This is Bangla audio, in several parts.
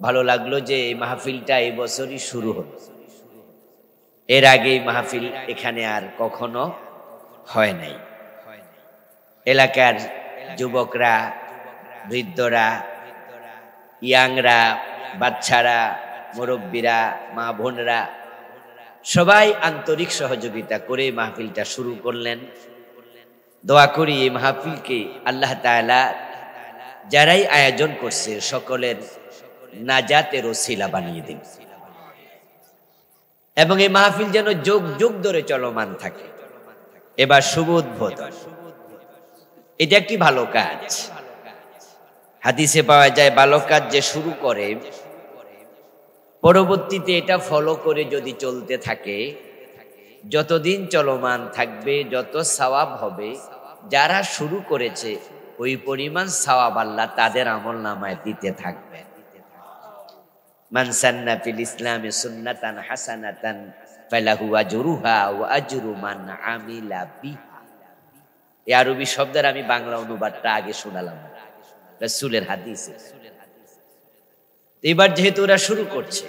ভালো লাগলো যে এই মাহফিলটা এই বছরই শুরু হলো। এর আগে এই মাহফিল এখানে আর কখনো হয় নাই। এলাকার যুবকরা, বৃদ্ধরা, ইয়াংরা, বাচ্চারা, মুরব্বীরা, মা বোনরা সবাই আন্তরিক সহযোগিতা করে মাহফিলটা শুরু করলেন। দোয়া করি এই মাহফিলকে আল্লাহ তাআলা যারাই আয়োজন করছে সকলের নাজাতের ওসিলা বানিয়ে দিন এবং এই মাহফিল যেন যুগ যুগ ধরে চলমান থাকে। এবার শুভ উদ্বোধন, এটা একটি ভালো কাজ। হাদিসে পাওয়া যায় ভালো কাজ যে শুরু করে পরবর্তীতে এটা ফলো করে যদি চলতে থাকে, যতদিন চলমান থাকবে যত সওয়াব হবে, যারা শুরু করেছে ওই পরিমাণ সওয়াব আল্লাহ তাদের আমলনামায় দিতে থাকবে। মান সান্না ফিল ইসলামি সুন্নাতান হাসানাতান ফালাহু আজরুহা ওয়া আজরু মান আমিলা বিহা। এই আরবি শব্দের আমি বাংলা অনুবাদটা আগে শোনালাম রাসূলের হাদিসে। এবার যেহেতু ওরা শুরু করছে,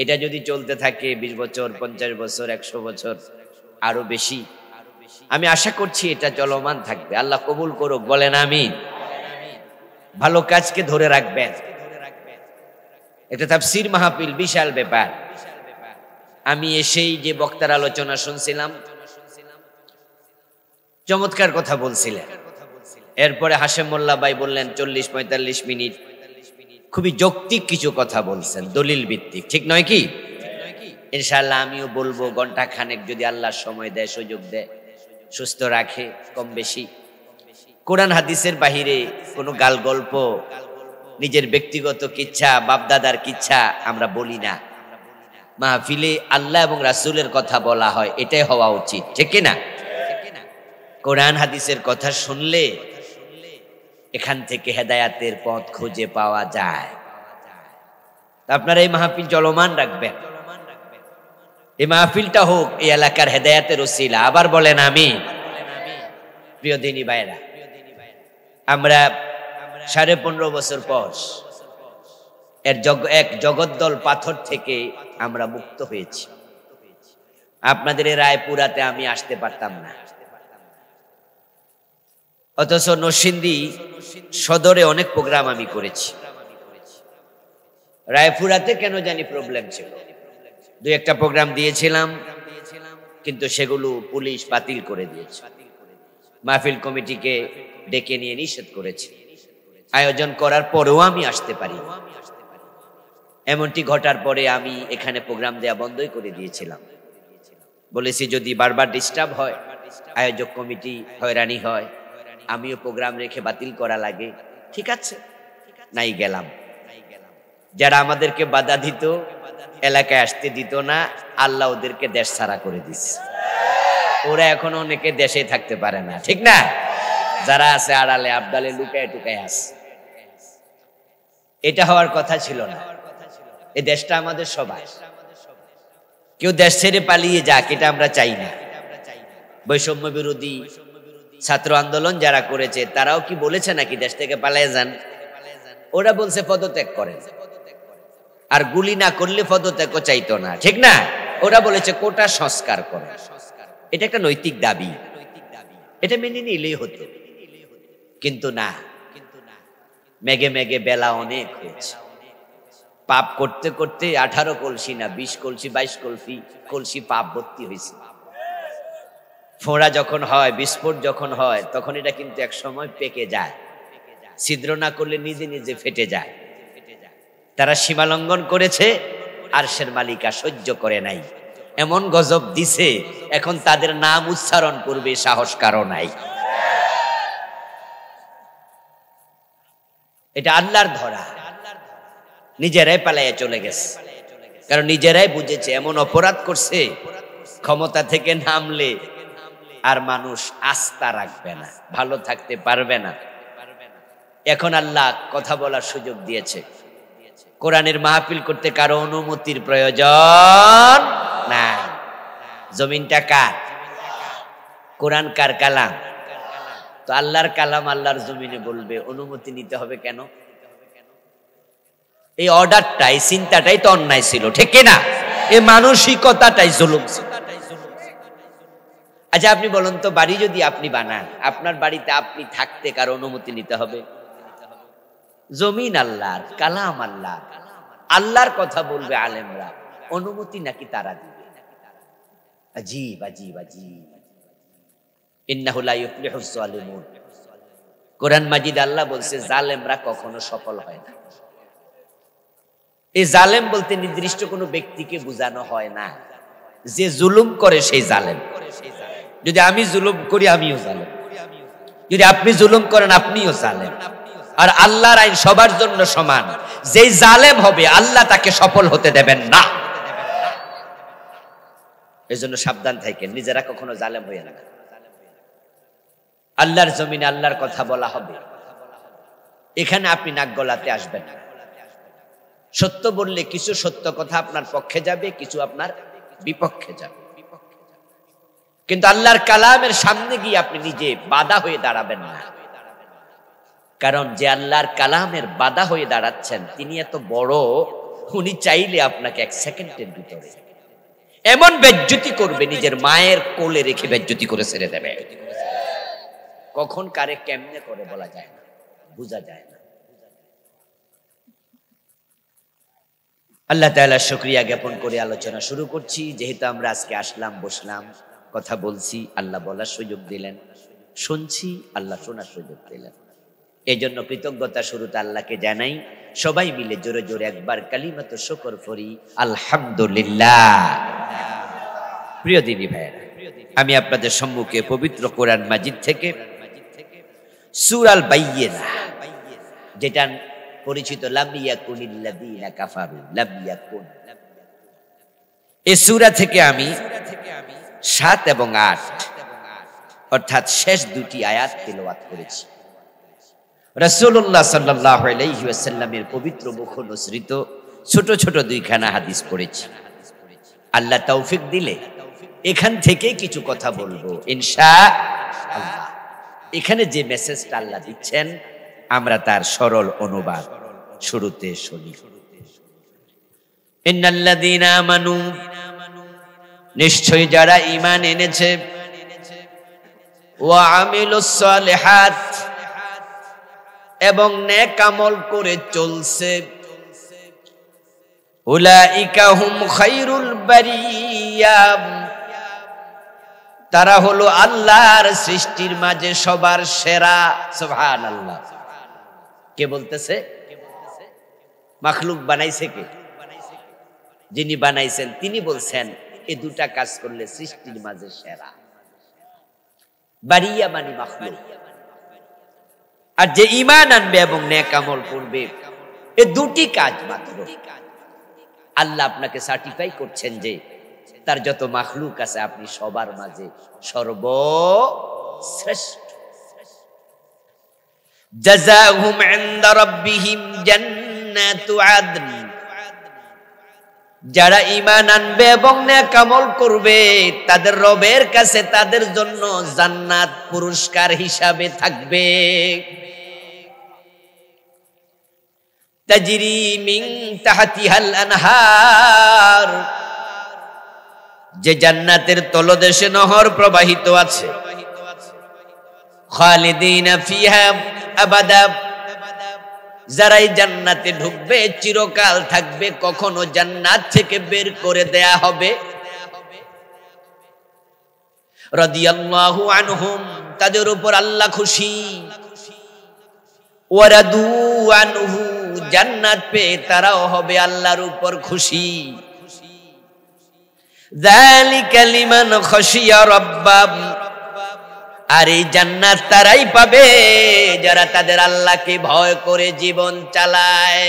এটা যদি চলতে থাকে 20 বছর, 50 বছর, 100 বছর, আরো বেশি, আমি আশা করছি এটা চলমান থাকবে। আল্লাহ কবুল করুক, বলেন আমিন। ভালো কাজকে ধরে রাখবেন। এটা তাফসীর মাহফিল, বিশাল ব্যাপার। আমি এসেই যে বক্তার আলোচনা শুনছিলাম, চমৎকার কথা বলছিলেন। এরপরে হাশেম মোল্লা ভাই বললেন 40-45 মিনিট, খুবই যৌক্তিক কিছু কথা বলছেন, দলিল ভিত্তিক, ঠিক নয় কি? ইনশাআল্লাহ আমিও বলবো ঘন্টা খানেক, যদি আল্লাহ সময় দেয়, সুযোগ দেয়, সুস্থ রাখে, কম বেশি। কোরআন হাদিসের বাহিরে কোনো গাল গল্প, নিজের ব্যক্তিগত কিচ্ছা, বাপদাদার কিচ্ছা আমরা বলি না। মাহফিলে আল্লাহ এবং রাসূলের কথা বলা হয়, এটাই হওয়া উচিত, ঠিক কিনা? কোরআন হাদিসের কথা শুনলে এখান থেকে হেদায়াতের পথ খুঁজে পাওয়া যায়। আপনারা এই মাহফিল চলমান রাখবেন। এই মাহফিলটা হোক এই এলাকার হেদায়াতের ওসিলা। আবার বলেন আমিন। প্রিয় দিনী ভাইরা, আমরা 15.5 বছর পর এক জগদ্দল পাথর থেকে আমরা মুক্ত হয়েছি। আপনাদের এই রায়পুরাতে আমি আসতে পারতাম না, অথচ নরসিংদী সদরে অনেক প্রোগ্রাম আমি করেছি। রায়পুরাতে কেন জানি প্রবলেম ছিল, 2-1টা প্রোগ্রাম দিয়েছিলাম, কিন্তু সেগুলো পুলিশ বাতিল করে দিয়েছে। মাহফিল কমিটিকে ডেকে নিয়ে নিষেধ করেছে। আয়োজন করার পরেও আমি আসতে পারি। এমনটি ঘটার পরে আমি এখানে প্রোগ্রাম দেয়া বন্ধই করে দিয়েছিলাম। বলেছি যদি বারবার ডিস্টার্ব হয়, আয়োজক কমিটি হয়রানি হয়, আমিও প্রোগ্রাম রেখে বাতিল করা লাগে, ঠিক আছে, নাই গেলাম। যারা আমাদেরকে বাধা দিত, এলাকায় আসতে দিত না, আল্লাহ ওদেরকে দেশ ছাড়া করে দিচ্ছে। ওরা এখন অনেকে দেশে থাকতে পারে না, ঠিক না? যারা আছে আড়ালে আবদালে লুকায় টুকায় আছে। এটা হওয়ার কথা ছিল না। এই দেশটা আমাদের সবাই। কেউ দেশ ছেড়ে পালিয়ে যাক, এটা আমরা চাই না। বৈষম্য বিরোধী ছাত্র আন্দোলন যারা করেছে, তারাও কি বলেছে নাকি দেশ থেকে পালিয়ে যান? ওরা বলছে পদত্যাগ করেন, আর গুলি না করলে পদত্যাগও চাইতো না, ঠিক না? ওরা বলেছে কোটা সংস্কার করেন। এটা একটা নৈতিক দাবি, এটা মেনে নিলেই হতো, কিন্তু না। মেঘে মেঘে বেলা অনেক হয়েছে। পাপ করতে করতে 18 কলসি না 20 কলসি 22 কলসি পাপ ভর্তি হয়েছে। ফোঁড়া যখন হয়, বিস্ফোট যখন হয়, তখন এটা কিন্তু এক সময় পেকে যায়, ছিদ্র না করলে নিজে নিজে ফেটে যায়। তারা সীমালঙ্ঘন করেছে, আরশের মালিকা সহ্য করে নাই, এমন গজব দিছে, এখন তাদের নাম উচ্চারণ করবে সাহস কারো নাই। এটা আল্লাহর ধরা, নিজেরাই পালাইয়া চলে গেছে, কারণ নিজেরাই বুঝেছে এমন অপরাধ করছে, ক্ষমতা থেকে নামলে আর মানুষ আস্থা রাখবে না, ভালো থাকতে পারবে না। এখন আল্লাহ কথা বলার সুযোগ দিয়েছে। কোরআনের মাহফিল করতে কারো অনুমতির প্রয়োজন নাই। জমিনটা কার? কোরআন কার কালাম? তো আল্লাহর কালাম আল্লাহর জমিনে বলবে, অনুমতি নিতে হবে কেন? এই অর্ডারটা, এই চিন্তাটাই তো অন্যায় ছিল, ঠিক না? এই মানসিকতাটাই জুলুম ছিল। আচ্ছা আপনি বলুন তো, বাড়ি যদি আপনি বানান, আপনার বাড়িতে আপনি থাকতে কার অনুমতি নিতে হবে? জমিন আল্লাহর, কালাম আল্লাহ, আল্লাহর কথা বলবে আলেমরা, অনুমতি নাকি তারা দিবে? আজীব আজীব আজীব। ইন্নাহু লা ইফলিহুজ জালিমুন। কোরআন মাজিদ আল্লাহ বলছে জালেমরা কখনো সফল হয় না। এই জালেম বলতে নির্দিষ্ট কোনো ব্যক্তিকে বোঝানো হয় না, যে জুলুম করে সেই জালেম। যদি আমি জুলুম করি আমিও জালেম, যদি আপনি জুলুম করেন আপনিও জালেম। আর আল্লাহর আইন সবার জন্য সমান। যেই জালেম হবে আল্লাহ তাকে সফল হতে দেবেন না। এজন্য সাবধান থাকেন, নিজেরা কখনো জালেম হয়ে না। আল্লাহর জমিনে আল্লাহর কথা বলা হবে, এখানে আপনি নাক গলাতে আসবেন না। সত্য বললে কিছু সত্য কথা আপনার পক্ষে যাবে, কিছু আপনার বিপক্ষে যাবে। কিন্তু আল্লাহর কালামের সামনে গিয়ে আপনি নিজে বাধা হয়ে দাঁড়াবেন না। কারণ যে আল্লাহর কালামের বাধা হয়ে দাঁড়াচ্ছেন তিনি এত বড়, উনি চাইলে আপনাকে এক সেকেন্ডের ভিতরে এমন বেজ্জতি করবে, নিজের মায়ের কোলে রেখে বেজ্জতি করে ছেড়ে দেবে। কখন কারে কেমনে করে বলা যায় না, বোঝা যায় না। আল্লাহ তাআলার শুকরিয়া জ্ঞাপন করে আলোচনা শুরু করছি। যেহেতু আমরা আজকে আসলাম, বসলাম, কথা বলছি, আল্লাহ বলার সুযোগ দিলেন, শুনছি, আল্লাহ শোনার সুযোগ দিলেন। এই জন্য কৃতজ্ঞতা শুরুতে আল্লাহকে জানাই। সবাই মিলে জোরে জোরে একবার কালিমাত শুকর করি, আলহামদুলিল্লাহ। প্রিয় দিনী ভাইয়েরা, আমি আপনাদের সম্মুখে পবিত্র কোরআন মাজিদ থেকে সূরা আল বাইয়িনা, যেটা পরিচিত লাম ইয়াকুনিল্লাযীনা কাফারু, লাম ইয়াকুন, এই সূরা থেকে আমি 7 এবং 8 অর্থাৎ শেষ দুটি আয়াত তেলাওয়াত করেছি। রাসূলুল্লাহ সাল্লাল্লাহু আলাইহি ওয়াসাল্লামের পবিত্র মুখ অনুসৃত ছোট ছোট দুইখানা হাদিস পড়েছি। আল্লাহ তৌফিক দিলে এখান থেকে কিছু কথা বলবো ইনশাআল্লাহ। এখানে যে মেসেজটা আল্লাহ দিচ্ছেন আমরা তার সরল অনুবাদ শুরুতে শুনি। ইন্নাল্লাযীনা আমানু, নিশ্চয়ই যারা ঈমান এনেছে, ওয়া আমিলুস সালিহাত, এবং নেক আমল করে চলছে, উলাইকা হুম খায়রুল বারিয়া, তারা হলো আল্লাহর সৃষ্টির মাঝে সবার সেরা। সুবহানাল্লাহ। কে বলতেছে? মাখলুক বানাইছে কে? যিনি বানাইছেন তিনি বলছেন এই দুটা কাজ করলে সৃষ্টির মাঝে সেরা। বারিয়া মানে মাখলুক। আর যে ঈমান আনবে এবং নেক আমল করবে, এই দুটি কাজ মাত্র আল্লাহ আপনাকে সার্টিফাই করছেন যে তার যত মাখলুক আছে আপনি সবার মাঝে সর্বশ্রেষ্ঠ। জাযাহুম ইনদা রাব্বিহিম জান্নাতু আদন, যারা ঈমান আনবে এবং নেক আমল করবে তাদের রবের কাছে তাদের জন্য জান্নাত পুরস্কার হিসাবে থাকবে। তাজরি মিন তাহতিহাল আনহার, যে জান্নাতের তলদেশে নহর প্রবাহিত আছে। খালিদিনা ফিহা আবাদা, যারা এই জান্নাতে ঢুকবে চিরকাল থাকবে, কখনো জান্নাত থেকে বের করে দেয়া হবে। রাদিয়াল্লাহু আনহুম, তাদের উপর আল্লাহ খুশি। ওয়া রাদু আনহু, জান্নাত পেয়ে তারাও হবে আল্লাহর উপর খুশি। যালিকা লিমান খাশিয়া রাব্বাহ, আর এই জান্নাত তারাই পাবে যারা তাদের আল্লাহকে ভয় করে জীবন চালায়।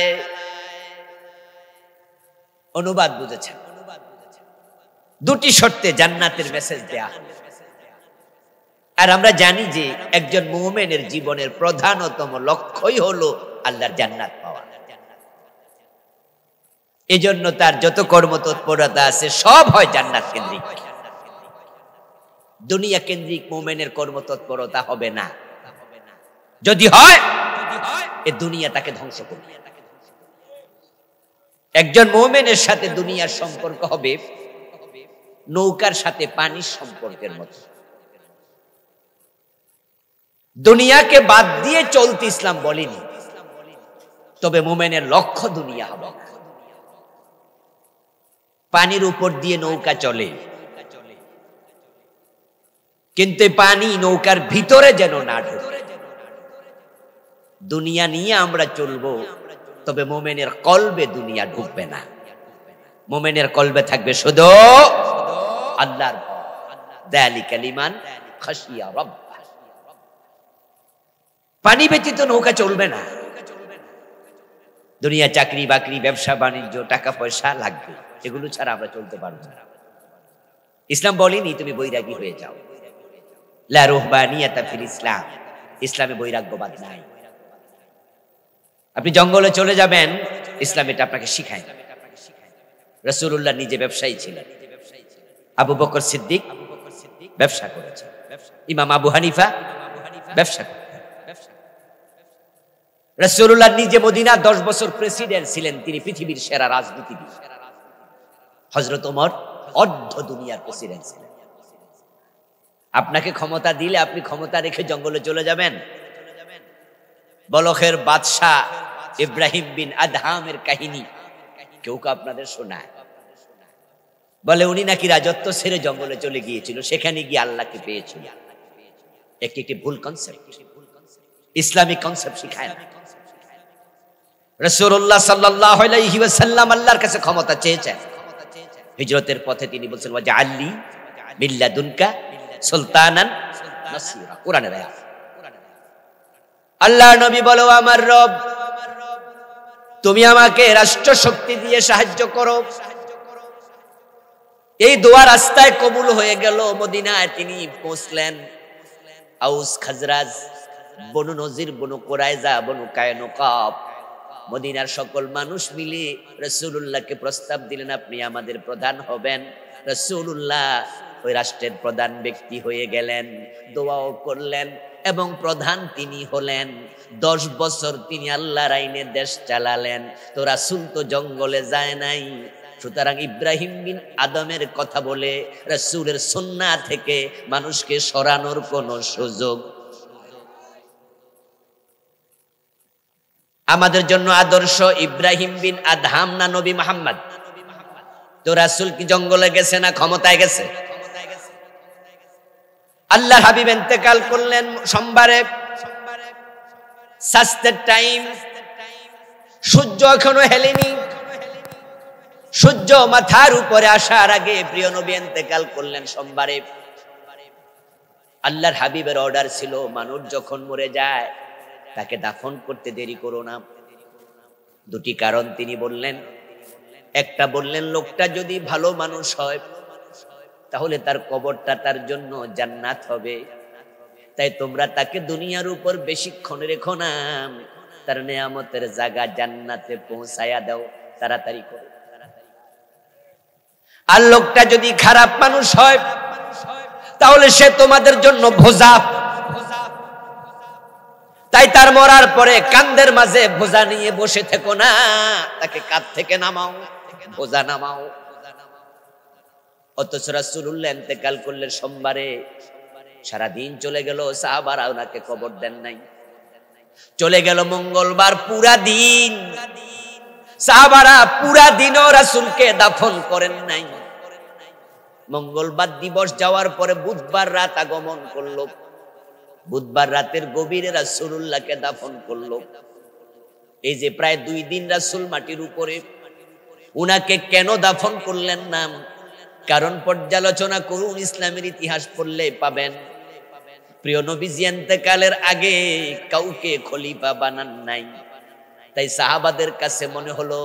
অনুবাদ বুঝেছেন? দুটি শর্তে জান্নাতের মেসেজ দেয়া হলো। আর আমরা জানি যে একজন মুমিনের জীবনের প্রধানতম লক্ষ্যই হলো আল্লাহর জান্নাত পাওয়া। এজন্য তার যত কর্মতৎপরতা আছে সব হয় জান্নাত কেন্দ্রিক। দুনিয়া কেন্দ্রিক মুমিনের কর্মতৎপরতা হবে না। যদি হয় এ দুনিয়া তাকে ধ্বংস করবে। একজন মুমিনের সাথে দুনিয়ার সম্পর্ক হবে নৌকার সাথে পানির সম্পর্কের মতো। দুনিয়াকে বাদ দিয়ে চলতে ইসলাম বলেনি, তবে মুমিনের লক্ষ্য দুনিয়া হবে। পানির উপর দিয়ে নৌকা চলে, কিন্তু পানি নৌকার ভিতরে যেন না ঢোকে। দুনিয়া নিয়ে আমরা চলবো, তবে মুমিনের কলবে দুনিয়া ঢুকবে না। মুমিনের কলবে থাকবে শুধু আল্লাহর ভয়। যালিকা লিমান খাশিয়া রাব্বাহ। পানি ব্যতীত নৌকা চলবে না। দুনিয়া চাকরি বাকরি, ব্যবসা বাণিজ্য, টাকা পয়সা লাগবে, এগুলো ছাড়া আমরা চলতে পারবো না। ইসলাম বলেনি তুমি বৈরাগী হয়ে যাও। লা রুহবানিয়াতা ফিল ইসলাম, ইসলামে বৈরাগ্যবাদ নাই। আপনি জঙ্গলে চলে যাবেন, ইসলাম এটা আপনাকে শিখায় না। রাসূলুল্লাহ নিজে ব্যবসায়ী ছিলেন। আবু বকর সিদ্দিক ব্যবসা করেছেন। ইমাম আবু হানিফা ব্যবসা করতেন। রাসূলুল্লাহ নিজে মদিনা 10 বছর প্রেসিডেন্ট ছিলেন, তিনি পৃথিবীর সেরা রাজনীতিবিদ। হযরত ওমর অর্ধ দুনিয়ার প্রেসিডেন্ট ছিলেন। আপনাকে ক্ষমতা দিলে আপনি ক্ষমতা রেখে জঙ্গলে চলে যাবেন? বলখের বাদশাহ ইব্রাহিম বিন আদহামের কাহিনী কেউ আপনাদের শোনায়? বলে উনি নাকি রাজত্ব ছেড়ে জঙ্গলে চলে গিয়েছিল, সেখানে গিয়ে আল্লাহকে পেয়েছিল। একটি ভুল কনসেপ্ট, ইসলামিক কনসেপ্ট শিখায় না। রাসূলুল্লাহ সাল্লাল্লাহু আলাইহি ওয়াসাল্লাম আল্লাহর কাছে ক্ষমতা চেয়েছেন। হিজরতের পথে তিনি বলছেন ওয়াজআলনি মিল্লাদুনকা সুলতানান নাসীরা, কোরআনের আয়াত। আল্লাহর নবী বলো, আমার রব তুমি আমাকে রাষ্ট্র শক্তি দিয়ে সাহায্য করো। এই দোয়া রাস্তায় কবুল হয়ে গেল। মদিনায় তিনি পৌঁছলেন। আউস খাজরাজ, বনু নজির, বনু কুরাইজা, বনু কায়নুকা, মদিনার সকল মানুষ মিলে রাসূলুল্লাহকে প্রস্তাব দিলেন আপনি আমাদের প্রধান হবেন। রাসূলুল্লাহ ওই রাষ্ট্রের প্রধান ব্যক্তি হয়ে গেলেন, দোয়াও করলেন এবং প্রধান তিনি হলেন। 10 বছর তিনি আল্লাহর আইনে দেশ চালালেন। তো রাসূল তো জঙ্গলে যায় নাই, সুতরাং ইব্রাহিম বিন আদমের কথা বলে রাসূলের সুন্নাহ থেকে মানুষকে সরানোর কোন সুযোগ। আমাদের জন্য আদর্শ ইব্রাহিম বিন আদহাম না নবী মুহাম্মদ? তো রাসূল কি জঙ্গলে গেছে না ক্ষমতায় গেছে? আল্লাহ হাবিব ইন্তেকাল করলেন সোমবারে, সাস্তের টাইম, সূর্য এখনো হেলেনি। সূর্য মাথার উপরে আসার আগে প্রিয় নবী ইন্তেকাল করলেন সোমবারে। আল্লাহর হাবিবের অর্ডার ছিল মানুষ যখন মরে যায় তাকে দাফন করতে দেরি করো না। দুটি কারণ তিনি বললেন। একটা বললেন লোকটা যদি ভালো মানুষ হয় তাহলে তার কবরটা তার জন্য জান্নাত হবে, তাই তোমরা তাকে দুনিয়ার উপর বেশিক্ষণ রেখো না, তার নেয়ামতের জায়গা জান্নাতে পৌঁছায়া দাও, তাড়াতাড়ি করো। আর লোকটা যদি খারাপ মানুষ হয় তাহলে সে তোমাদের জন্য বোঝা, তাই তার মরার পরে কাঁধের মাঝে বোঝা নিয়ে বসে থেকো না, তাকে কাঁধ থেকে নামাও, বোঝা নামাও। অথচ রাসূলুল্লাহ ইন্তেকাল করলেন সোমবারে, সারাদিন চলে গেল, সাহাবারা ওনাকে কবর দেন নাই। চলে গেল মঙ্গলবার, পুরা দিন সাহাবারা পুরা দিনও রাসূলকে দাফন করেন নাই। মঙ্গলবার দিবস যাওয়ার পরে বুধবার রাত আগমন করলো। বুধবার রাতের গভীরে রাসূলুল্লাহকে দাফন করলো। এই যে প্রায় 2 দিন রাসূল মাটির উপরে, উনাকে কেন দাফন করলেন না? কারণ পর্যালোচনা করুন, ইসলামের ইতিহাস পড়লে পাবেন প্রিয় নবীজি ইন্তেকালের আগে কাউকে খলিফা বানান নাই। তাই সাহাবাদের কাছে মনে হলো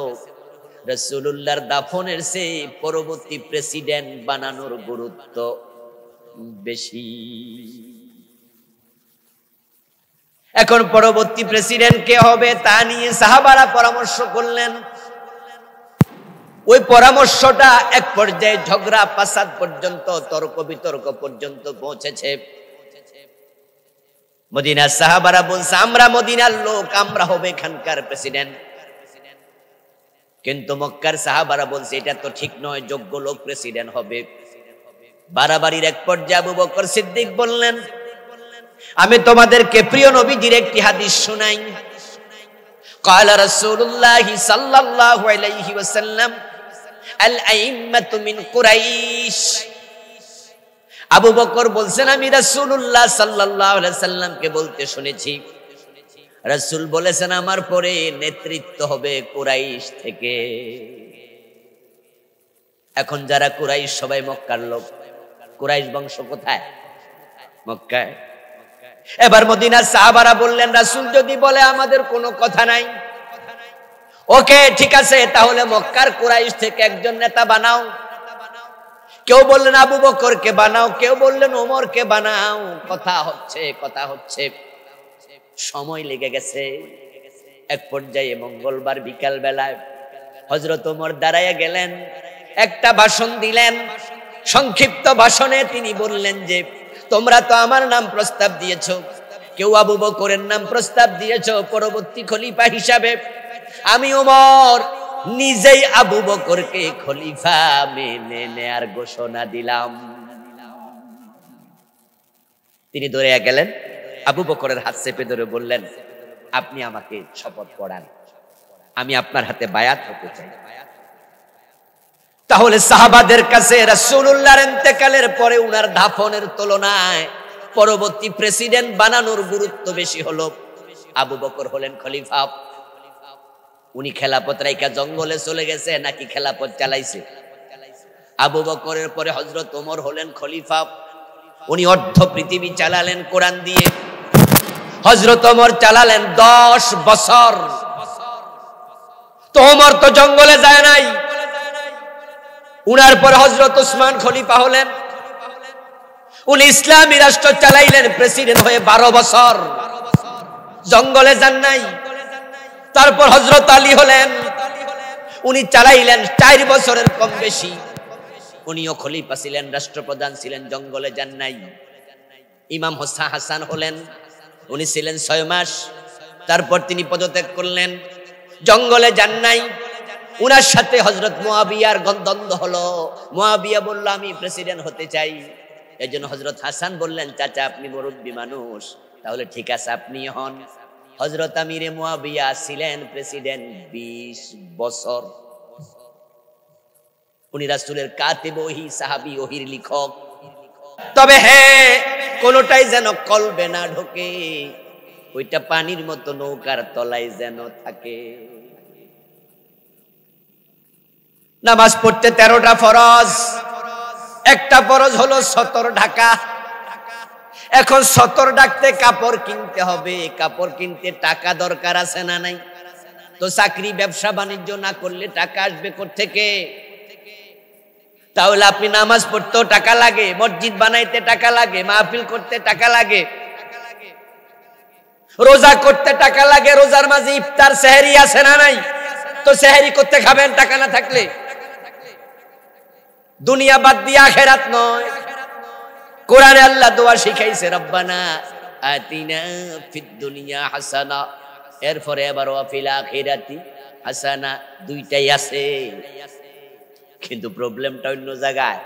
রাসূলুল্লাহর দাফনের চেয়ে পরবর্তী প্রেসিডেন্ট বানানোর গুরুত্ব বেশি। এখন পরবর্তী প্রেসিডেন্ট কে হবে তা নিয়ে সাহাবারা পরামর্শ করলেন। ওই পরামর্শটা এক পর্যায়ে ঝগড়া ফাসাদ পর্যন্ত, তর্ক বিতর্ক পর্যন্ত পৌঁছেছে। মদিনার সাহাবারা বলছে আমরা মদিনার লোক, আমরা হবে এখানকার প্রেসিডেন্ট। কিন্তু মক্কার সাহাবারা বলছে এটা তো ঠিক নয়, যোগ্য লোক প্রেসিডেন্ট হবে। বাড়াবাড়ির এক পর্যায়ে আবু বকর সিদ্দিক বললেন, আমি তোমাদেরকে প্রিয় নবীজির একটি হাদিস শোনাই। ক্বালা রাসূলুল্লাহ সাল্লাল্লাহু আলাইহি ওয়াসাল্লাম, আল আইম্মাতু মিন কুরাইশ। আবু বকর বলছেন, আমি রাসূলুল্লাহ সাল্লাল্লাহু আলাইহি সাল্লামকে বলতে শুনেছি, রাসূল বলেছেন আমার পরে নেতৃত্ব হবে কুরাইশ থেকে। এখন যারা কুরাইশ সবাই মক্কার লোক। কুরাইশ বংশ কোথায়? মক্কায়। এবার মদিনার সাহাবারা বললেন, রাসূল যদি বলে আমাদের কোনো কথা নাই, ওকে ঠিক আছে, তাহলে মক্কার কুরাইশ থেকে একজন নেতা বানাও। কেউ বললেন আবু বকরকে বানাও, কেউ বললেন ওমরকে বানাও। কথা হচ্ছে সময় লেগে গেছে। এক পর্যায়ে মঙ্গলবার বিকাল বেলায় হযরত ওমর দাঁড়াইয়া গেলেন, একটা ভাষণ দিলেন। সংক্ষিপ্ত ভাষণে তিনি বললেন যে, তোমরা তো আমার নাম প্রস্তাব দিয়েছো, কেউ আবু বকরের নাম প্রস্তাব দিয়েছো পরবর্তী খলিফা হিসাবে। আমি ওমর নিজেই আবু বকরকে খলিফা মেনে নেয়ার ঘোষণা দিলাম। তিনি দৌড়ে গেলেন, আবু বকরের হাত চেপে ধরে বললেন, আপনি আমাকে শপথ পড়ান, আমি আপনার হাতে বায়াত হতে চাই। তাহলে সাহাবাদের কাছে রাসূলুল্লাহর ইন্তেকালের পরে উনার দাফনের তুলনায় পরবর্তী প্রেসিডেন্ট বানানোর গুরুত্ব বেশি হলো। আবু বকর হলেন খলিফা। উনি খেলাফত রাইখা জঙ্গলে চলে গেছে নাকি খেলাফত চালাইছে? আবু বকরের পরে হযরত ওমর হলেন খলিফা। উনি অর্ধ পৃথিবী চালালেন কোরআন দিয়ে। হযরত ওমর চালালেন 10 বছর। তো ওমর তো জঙ্গলে যায় নাই। উনার পর হযরত উসমান খলিফা হলেন। উনি ইসলামী রাষ্ট্র চালাইলেন প্রেসিডেন্ট হয়ে 12 বছর, জঙ্গলে যান নাই। তারপর হযরত আলী হলেন, উনি চালাইলেন 4 বছরের কম বেশি। উনিও খলিফা ছিলেন, রাষ্ট্রপ্রধান ছিলেন, জঙ্গলে যান নাই। ইমাম হাসান হলেন, উনি ছিলেন 6 মাস। তারপর তিনি পদত্যাগ করলেন, জঙ্গলে যান নাই। উনার সাথে হযরত মুয়াবিয়ার দ্বন্দ্ব হলো। মুয়াবিয়া বলল, আমি প্রেসিডেন্ট হতে চাই। এজন্য হযরত হাসান বললেন, চাচা আপনি মুরব্বী মানুষ, তাহলে ঠিক আছে আপনি হন। হযরত আমিরে মুয়াবিয়া ছিলেন প্রেসিডেন্ট 20 বছর। উনি রাসূলের কাতিব ওহী, সাহাবী ওহীর লেখক। তবে হ্যাঁ, কোনটাই যেন কলবে না ঢোকে, ওইটা পানির মতো নৌকার তলায় যেন থাকে। নামাজ পড়তে 13টা ফরজ, একটা ফরজ হলো সতর ঢাকা। এখন সতর ঢাকতে কাপড় কিনতে হবে, কাপড় কিনতে টাকা দরকার আছে না নাই? তো চাকরি ব্যবসা বাণিজ্য না করলে টাকা আসবে কোত্থেকে? তাহলে আপনি নামাজ পড়তেও টাকা লাগে, মসজিদ বানাইতে টাকা লাগে, মাহফিল করতে টাকা লাগে, রোজা করতে টাকা লাগে। রোজার মাঝে ইফতার সেহরি আছে না নাই? তো সেহরি করতে খাবেন টাকা না থাকলে? দুনিয়া বাদ দিয়ে আখিরাত নয়। কোরআনে আল্লাহ দোয়া শিখাইছে, রব্বানা আতিনা ফিদ দুনিয়া হাসানা, এরপরে আবার ওয়া ফিল আখিরাতি হাসানা। দুইটাই আছে, কিন্তু প্রবলেমটা অন্য জায়গায়।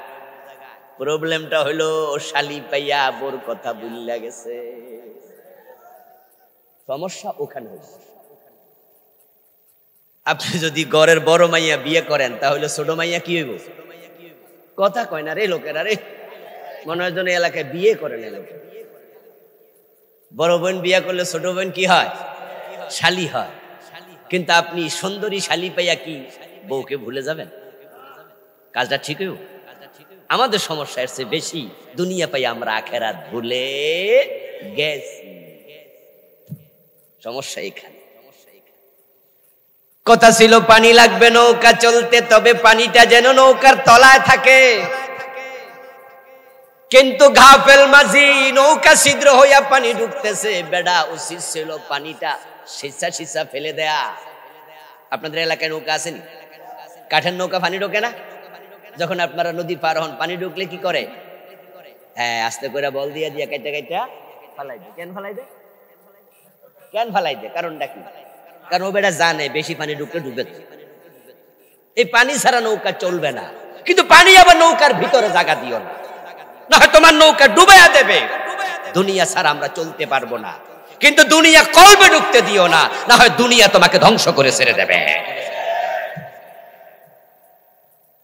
প্রবলেমটা হলো শালি পাইয়া বোর কথা ভুইলা গেছে। সমস্যা ওখানে হইছে। আপনি যদি ঘরের বড় মাইয়া বিয়ে করেন, তাহলে ছোট মাইয়া কি হইব? কথা কয় না রে লোকেরা রে। মনে হয় যেন এলাকায় বিয়ে করে না লোকে। বড় বোন বিয়ে করলে ছোট বোন কি হয়? শালি হয়। কিন্তু আপনি সুন্দরী শালি পাইয়া কি বউকে ভুলে যাবেন? কাজটা ঠিক হইব? আমাদের সমস্যা এর চেয়ে বেশি, দুনিয়া পাইয়া আমরা আখিরাত ভুলে গেছি। সমস্যা এখানে। কথা ছিল পানি লাগবে নৌকা চলতে, তবে পানিটা যেন নৌকার তলায় থাকে। কিন্তু গাফেল মাঝি নৌকা ছিদ্র হইয়া পানি ঢুকতেছে। বেড়া উচিত ছিল পানিটা সিসা ফেলে দেয়া। আপনাদের এলাকায় নৌকা আসেনি? কাঠের নৌকা পানি ঢোকে না? যখন আপনারা নদী পার হন, পানি ঢুকলে কি করে? হ্যাঁ, আস্তে করে বল দিয়া কাইটা ফালাই দেয়। কেন ফালাই দেয়? কারণটা কি? কারণ ও বেটা জানে বেশি পানি ঢুকলে ডুবে। এই পানি ছাড়া নৌকা চলবে না, কিন্তু পানি আবার নৌকার ভিতরে জায়গা দিও না, না হয় তোমার নৌকা ডুবাইয়া দেবে। দুনিয়া ছাড়া আমরা চলতে পারবো না, কিন্তু দুনিয়া কলবে ঢুকতে দিও না, না হয় দুনিয়া তোমাকে ধ্বংস করে ছেড়ে দেবে।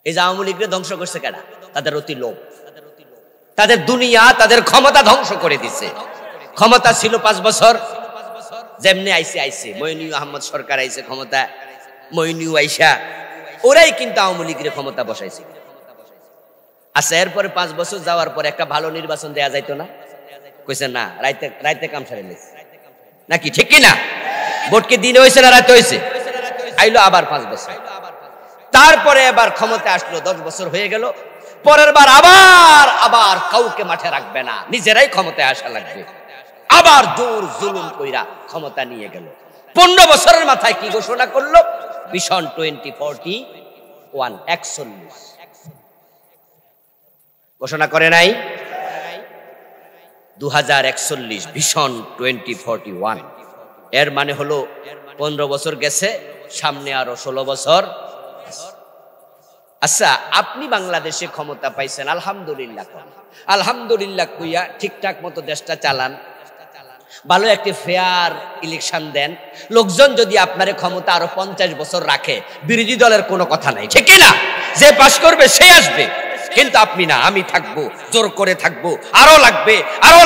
এই যে আওয়ামী লীগকে ধ্বংস করছে কেনা? তাদের অতি লোভ, তাদের দুনিয়া, তাদের ক্ষমতা ধ্বংস করে দিছে। ক্ষমতা ছিল 5 বছর, যেমনি আইছে মইনু আহমদ সরকার আইছে ক্ষমতা, মইনু আইসা ওরাই কিন্তু আওয়ামী লীগের ক্ষমতা বসাইছে। আচ্ছা, এরপরে 5 বছর যাওয়ার পর একটা ভালো নির্বাচন দেয়া যাইতো না? কইছে না, রাইতে কাম সারে লেছে নাকি, ঠিক কিনা? ভোট কি দিনে হয়েছে না রাতে হয়েছে? আইলো আবার 5 বছর, তারপরে এবার ক্ষমতা আসলো, 10 বছর হয়ে গেল। পরের বার আবার কাউকে মাঠে রাখবে না, নিজেরাই ক্ষমতায় আসা লাগবে। আবার জোর জুলুম কইরা ক্ষমতা নিয়ে গেল। 15 বছরের মাথায় কি ঘোষণা করলো? ভিশন 2041 41 ঘোষণা করে নাই? 2041 ভিশন 2041। এর মানে হলো 15 বছর গেছে, সামনে আরো 16 বছর। আচ্ছা, আপনি বাংলাদেশে ক্ষমতা পাইছেন, আলহামদুলিল্লাহ। আলহামদুলিল্লাহ কইয়া ঠিকঠাক মতো দেশটা চালান, ভালো একটি ফেয়ার ইলেকশন দেন। লোকজন যদি আপনারে ক্ষমতা আরো 50 বছর রাখে, বিরোধী দলের কোনো কথা নাই, ঠিক কিনা? যে পাস করবে সে আসবে, কিন্তু আপনি না, আমি থাকবো, জোর করে থাকবো, আরো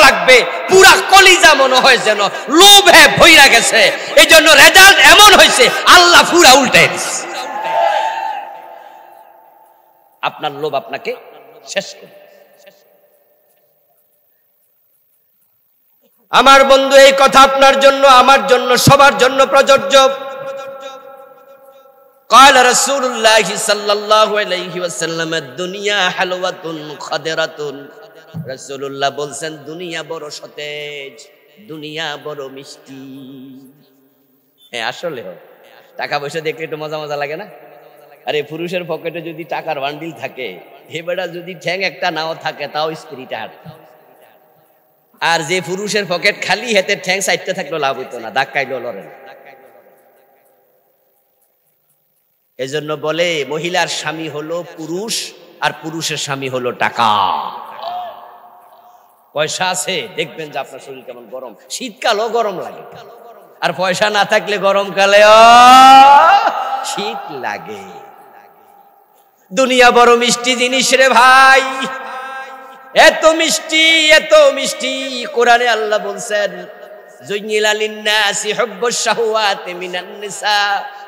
লাগবে। পুরা কলিজা মনে হয় যেন লোভে ভইরা গেছে। এই জন্য রেজাল্ট এমন হয়েছে, আল্লাহ পুরা উল্টাই দিচ্ছে। আপনার লোভ আপনাকে শেষ করে। আমার বন্ধু, এই কথা আপনার জন্য, আমার জন্য, সবার জন্য প্রযোজ্য। قال رسول الله صلى الله عليه وسلم الدنيا حلوة خضرة। রাসূলুল্লাহ বলেন দুনিয়া বড় সতেজ, দুনিয়া বড় মিষ্টি। হ্যাঁ, আসলে টাকা পয়সা দেখলে একটু মজা লাগে না? আরে পুরুষের পকেটে যদি টাকার বান্ডিল থাকে, হেবেটা যদি ঠ্যাং একটা নাও থাকে, তাও স্পিরিট হাঁটে। আর যে পুরুষের পকেট খালি, হাতে ঠ্যাং সাইডতে থাকলেও লাভ হইতো না, ধাক্কাইলেও লড়ে না। এজন্য বলে মহিলার স্বামী হলো পুরুষ, আর পুরুষের স্বামী হলো টাকা। পয়সা আছে, দেখবেন যে আপনার শরীর কেমন গরম, শীতকালও গরম লাগে। আর পয়সা না থাকলে গরমকালেও শীত লাগে। দুনিয়া বড় মিষ্টি জিনিস রে ভাই, এত মিষ্টি। কোরআনে আল্লাহ বলছেন, যুইনিলা লিন্নাসি হুব্বুশ শাহওয়াতি মিনান নিসা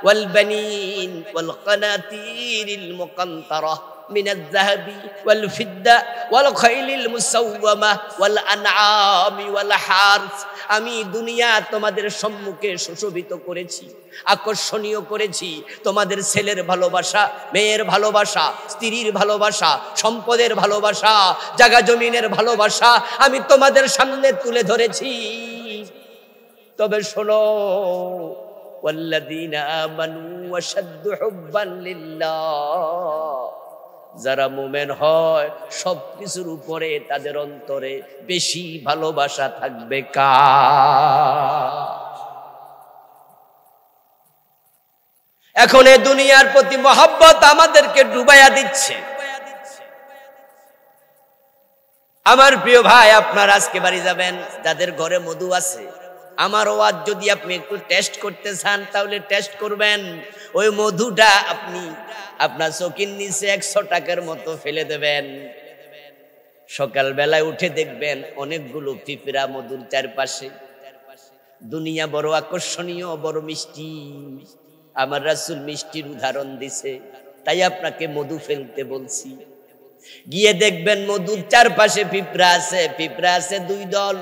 ওয়াল বানিন ওয়াল কানাতিরিল মুকান্তারাহ মিনাজ যাহাবি ওয়াল ফিদ্দা ওয়াল খাইলিল মুসাওয়ামা ওয়াল আনআমি ওয়াল হারস। আমি দুনিয়া তোমাদের সম্মুখে সুশোভিত করেছি, আকর্ষণীয় করেছি। তোমাদের ছেলের ভালোবাসা, মেয়ের ভালোবাসা, স্ত্রীর ভালোবাসা, সম্পদের ভালোবাসা, জায়গা জমিনের ভালোবাসা আমি তোমাদের সামনে তুলে ধরেছি। তবে শোনো, ওয়াল্লাযীনা আমানু ওয়াশাদ্দু হুব্বান লিল্লাহ। যারা মুমিন হয় সবকিছুর উপরে তাদের অন্তরে বেশি ভালোবাসা থাকবে কার? এখন এই দুনিয়ার প্রতি মহব্বত আমাদেরকে ডুবাইয়া দিচ্ছে। আমার প্রিয় ভাই, আপনার আজকে বাড়ি যাবেন, যাদের ঘরে মধু আছে, আমার ওয়াজ যদি আপনি একটু টেস্ট করতে চান তাহলে টেস্ট করবেন। ওই মধুটা আপনি আপনার চোখের নিচে 100 টাকার মতো ফেলে দেবেন। সকালবেলায় উঠে দেখবেন অনেকগুলো পিঁপড়া মধুর চারপাশে। দুনিয়া বড় আকর্ষণীয়, বড় মিষ্টি। আমার রাসূল মিষ্টির উদাহরণ দিছে, তাই আপনাকে মধু ফেলতে বলছি। গিয়ে দেখবেন মধুর চারপাশে পিঁপড়া আছে 2 দল।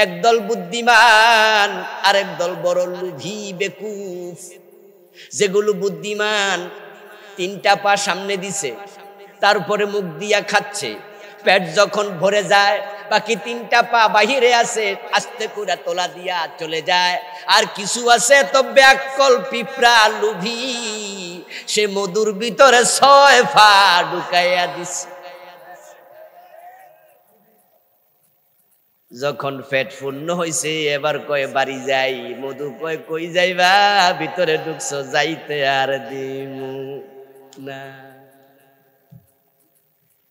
একদল বুদ্ধিমান, আরেক দল বড় লোভী বেকুফ। যেগুলো বুদ্ধিমান 3টা পা সামনে দিছে, তারপরে মুখ দিয়া খাচ্ছে। পেট যখন ভরে যায়, বাকি 3টা পা বাহিরে আছে, আস্তে করে তোলা দিয়া চলে যায়। আর কিছু আছে তো ব্যাককল পিঁপড়া লোভী, সে মধুর ভিতরে 6 পা ঢুকাইয়া দিছে। যখন পেট পূর্ণ হইছে, এবার কয় বাড়ি যাই। মধু কয় কই যাইবা? ভিতরে ঢুকছো, যাইতে আর দিমু। না,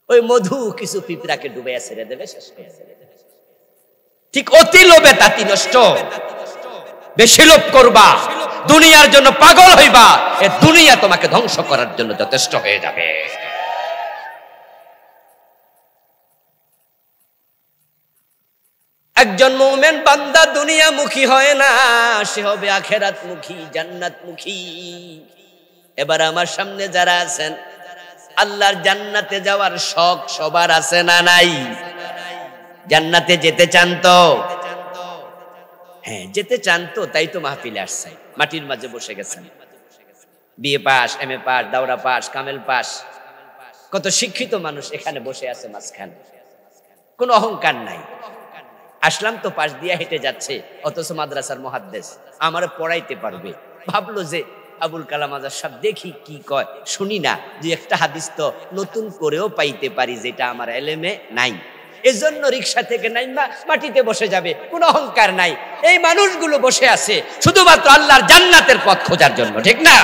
ওই মধু কিছু পিঁপড়াকে ডুবে ছেড়ে দেবে, শেষ করে দেবে। ঠিক অতি লোভে তাতি নষ্ট। বেশি লোভ করবা, দুনিয়ার জন্য পাগল হইবা, এ দুনিয়া তোমাকে ধ্বংস করার জন্য যথেষ্ট হয়ে যাবে। একজন মুমিন বান্দা দুনিয়ামুখী হয় না, সে হবে আখিরাতমুখী, জান্নাতমুখী। এবার আমার সামনে যারা আছেন, আল্লাহর জান্নাতে যাওয়ার শখ সবার আছে না নাই? জান্নাতে যেতে চান তো? হ্যাঁ, যেতে চান তো, তাই তো মাহফিলে আসছেন, মাটির মাঝে বসে গেছেন। বিএ পাস, এমএ পাস, দাওরা পাস, কামেল পাস, কত শিক্ষিত মানুষ এখানে বসে আছে মাঝখানে, কোনো অহংকার নাই। আসলাম তো পাশ দিয়ে হেঁটে যাচ্ছে, অথচ মাদ্রাসার মুহাদ্দিস আমার পড়াইতে পারবে। ভাবলো যে আবুল কালাম আজাদ সাহেব, দেখি কি কয়, শুনি না, দুই একটা হাদিস তো নতুন করেও পাইতে পারি যেটা আমার এলেমে নাই। এজন্য রিক্সা থেকে নাইমা মাটিতে বসে যাবে, কোনো অহংকার নাই। এই মানুষগুলো বসে আছে শুধুমাত্র আল্লাহর জান্নাতের পথ খোঁজার জন্য, ঠিক না?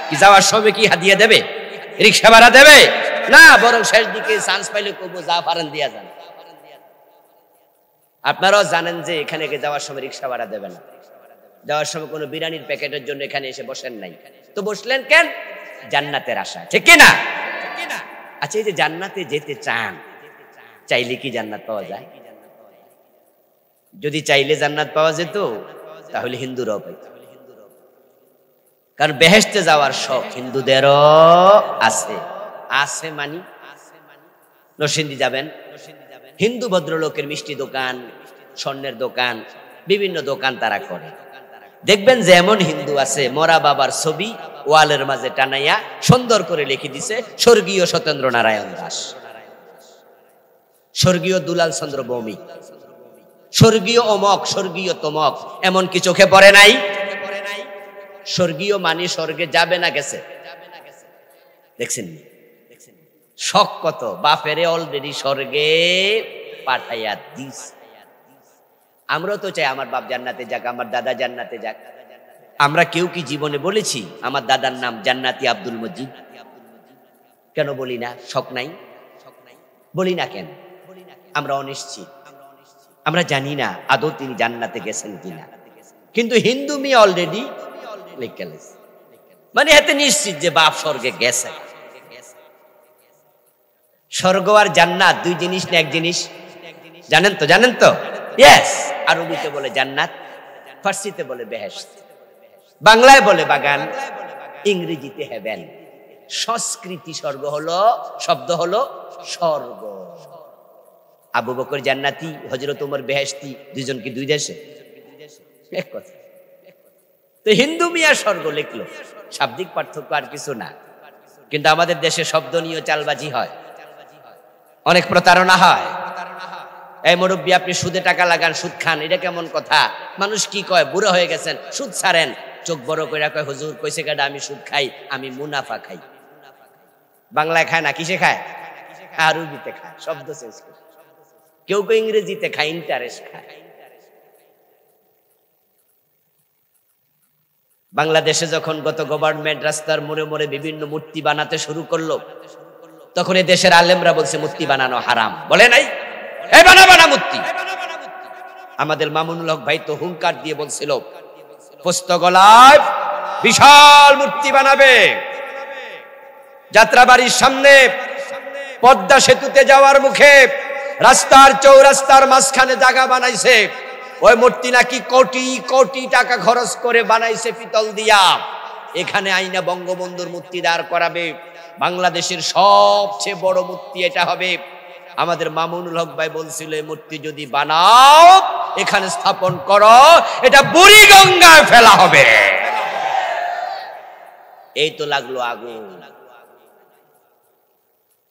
কি যাওয়ার সময় কি হাদিয়া দেবে, রিক্সা ভাড়া দেবে? না, বরং শেষ দিকে চান্স পাইলে কবো যা পারেন দিয়া যান। আপনারাও জানেন যে এখানে যাওয়ার সময় রিক্সা ভাড়া দেবে না, যাওয়ার সময় কোনো বিরিয়ানির প্যাকেটের জন্য এখানে এসে বসেন নাই, তো বসলেন কেন? জান্নাতের আশা, ঠিক কিনা? আচ্ছা, এই যে জান্নাতে যেতে চান, চাইলে কি জান্নাত পাওয়া যায়? যদি চাইলে জান্নাত পাওয়া যেত তাহলে হিন্দুরাও পাইত, কারণ বেহেশতে যাওয়ার শখ হিন্দুদেরও আছে। আছে মানি, নরসিংদী যাবেন, হিন্দু ভদ্রলোকের মিষ্টি দোকান, স্বর্ণের দোকান, বিভিন্ন দোকান তারা করে। দেখবেন যে এমন হিন্দু আছে, মরা বাবার ছবি ওয়ালের মাঝে টানাইয়া সুন্দর করে লিখে দিছে স্বর্গীয় সত্যেন্দ্র নারায়ণ দাস, স্বর্গীয় দুলাল চন্দ্র ভৌমিক, স্বর্গীয় অমক, স্বর্গীয় তমক। এমন কি চোখে পড়ে নাই? স্বর্গীয় মানি স্বর্গে যাবে না গেছে? দেখছেন শখ কত, বাপেরে অলরেডি স্বর্গে পাঠাইয়া দিস। আমরা তো চাই আমার বাপ জান্নাতে যাক, আমার দাদা জান্নাতে যাক। আমরা কেউ কি জীবনে বলেছি আমার দাদার নাম জান্নাতি আব্দুল মজিদ? কেন বলি না? শখ নাই? বলি না কেন? আমরা অনিশ্চিত, আমরা জানি না আদৌ তিনি জান্নাতে গেছেন কিনা। কিন্তু হিন্দু মেয়ে অলরেডি লিখে গেছে, মানে এতে নিশ্চিত যে বাপ স্বর্গে গেছে। স্বর্গ আর জান্নাত দুই জিনিস না এক জিনিস? জানেন তো? জানেন তো? ইয়েস। আরবিতে বলে জান্নাত, ফার্সিতে বলে বেহেশত, বাংলায় বলে বাগান, ইংরেজিতে হেভেন। সংস্কৃতি স্বর্গ হলো, শব্দ হলো স্বর্গ। আবু বকর জান্নাতি, হযরত ওমর বেহেশতি, দুইজন কি দুই দেশে? এক কথা। তো হিন্দু মিয়া স্বর্গ লিখলো, শাব্দিক পার্থক্য আর কিছু না। কিন্তু আমাদের দেশে শব্দ নিয়ে চালবাজি হয়, অনেক প্রতারণা হয়। এই মুরব্বী, আপনি সুদে টাকা লাগান, সুদ খান, এটা কেমন কথা? মানুষ কি কয়, বুড়ো হয়ে গেছেন, সুদ ছাড়েন। চোখ বড় করে কয়, হুজুর কইছে কেডা আমি সুদ খাই? আমি মুনাফা খাই। বাংলায় খায় না, কিসে খায়? আরবিতে খায়, শব্দ চেঞ্জ করে। কেউ কেউ ইংরেজিতে খায়, ইন্টারেস্ট খায়। বাংলাদেশে যখন গত গভর্নমেন্ট রাস্তার মোড়ে মোড়ে বিভিন্ন মূর্তি বানাতে শুরু করলো, তখন এই দেশের আলেমরা বলছে মূর্তি বানানো হারাম। বলে নাই? এই বানা মূর্তি। আমাদের মামুনুল হক ভাই তো হুঙ্কার দিয়ে বলছিল পোস্তগলায় বিশাল মূর্তি বানাবে। যাত্রাবাড়ির সামনে পদ্মা সেতুতে যাওয়ার মুখে রাস্তার চৌরাস্তার মাঝখানে জায়গা বানাইছে। ওই মূর্তি নাকি কোটি কোটি টাকা খরচ করে বানাইছে পিতল দিয়া। এখানে আইনা বঙ্গবন্ধুর মূর্তি দাঁড় করাবে। বাংলাদেশের সবচেয়ে বড় মূর্তি এটা হবে। আমাদের মামুনুল হক ভাই বলছিল, এই মূর্তি যদি বানাও, এখানে স্থাপন করো, এটা বুড়িগঙ্গায় ফেলা হবে। এই তো লাগলো আগুন।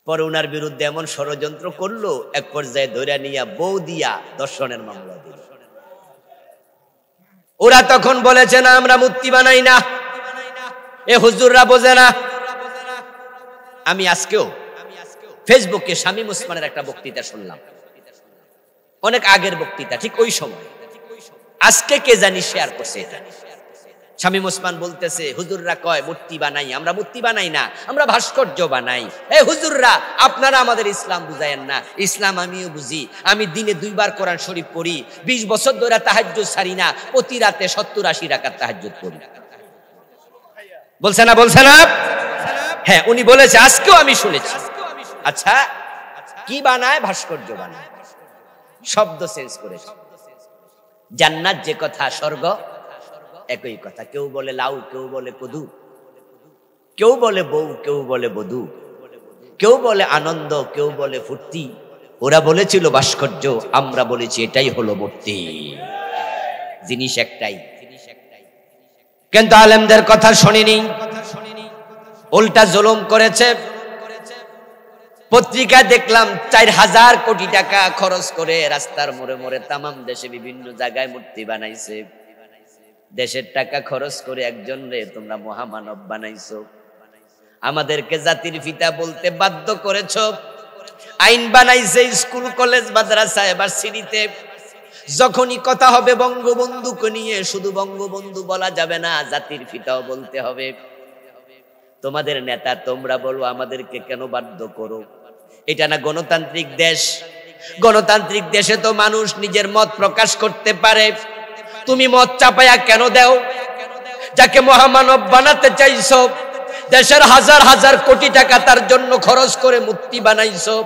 পরে উনার বিরুদ্ধে এমন ষড়যন্ত্র করলো, এক পর্যায়ে ধরে নিয়ে বউ দিয়া দর্শনের মামলা দিল। ওরা তখন বলেছে না, আমরা মূর্তি বানাই না, এ হুজুররা বোঝে না। আমি আজকেও ফেসবুকে শামীম ওসমানের একটা বক্তৃতা শুনলাম, অনেক আগের বক্তৃতা, ঠিক ওই সময়। আজকে কে জানি শেয়ার করছে এটা। শামীম ওসমান বলতেছে, হুজুররা কয় মূর্তি বানাই, আমরা মূর্তি বানাই না, আমরা ভাস্কর্য বানাই। হুজুররা আপনারা আমাদের ইসলাম বুঝায়েন না। ইসলাম আমিও বুঝি। আমি দিনে 2 বার কোরআন শরীফ পড়ি, 20 বছর ধরে তাহাজ্জুদ ছাড়ি না, প্রতি রাতে 70-80 রাকাত তাহাজ্জুদ পড়ি। বলছে না? বলছে না? হ্যাঁ, উনি বলেছে, আজকেও আমি শুনেছি। আচ্ছা, কি বানায়? ভাস্কর্য বানায়, শব্দ চেঞ্জ করে। জান্নাত যে কথা, স্বর্গ একই কথা। কেউ বলে লাউ, কেউ বলে কদু, কেউ বলে বউ, কেউ বলে বধূ, কেউ বলে আনন্দ, কেউ বলে ফুর্তি। ওরা বলেছিল ভাস্কর্য, আমরা বলেছি এটাই হলো মূর্তি। জিনিস একটাই। কিন্তু আলেমদের কথা শুনিনি, উল্টা জুলুম করেছে। পত্রিকা দেখলাম 4000 কোটি টাকা খরচ করে রাস্তার মোড়ে মোড়ে তামাম দেশে বিভিন্ন জায়গায় মূর্তি বানাইছে। দেশের টাকা খরচ করে একজন রে তোমরা মহামানব বানাইছো, আমাদেরকে জাতির পিতা বলতে বাধ্য করেছো। আইন বানাইছে স্কুল কলেজ মাদ্রাসা ইউনিভার্সিটিতে, যখনই কথা হবে বঙ্গবন্ধুকে নিয়ে, শুধু বঙ্গবন্ধু বলা যাবে না, জাতির পিতাও বলতে হবে। তোমাদের নেতা তোমরা বলো, আমাদেরকে কেন বাধ্য করো? এটা না গণতান্ত্রিক দেশ? গণতান্ত্রিক দেশে তো মানুষ নিজের মত প্রকাশ করতে পারে। তুমি মত চাপায়া কেন দাও? যাকে মহামানব বানাতে চাইছো, দেশের 1000 কোটি টাকা তার জন্য খরচ করে মূর্তি বানাইছো,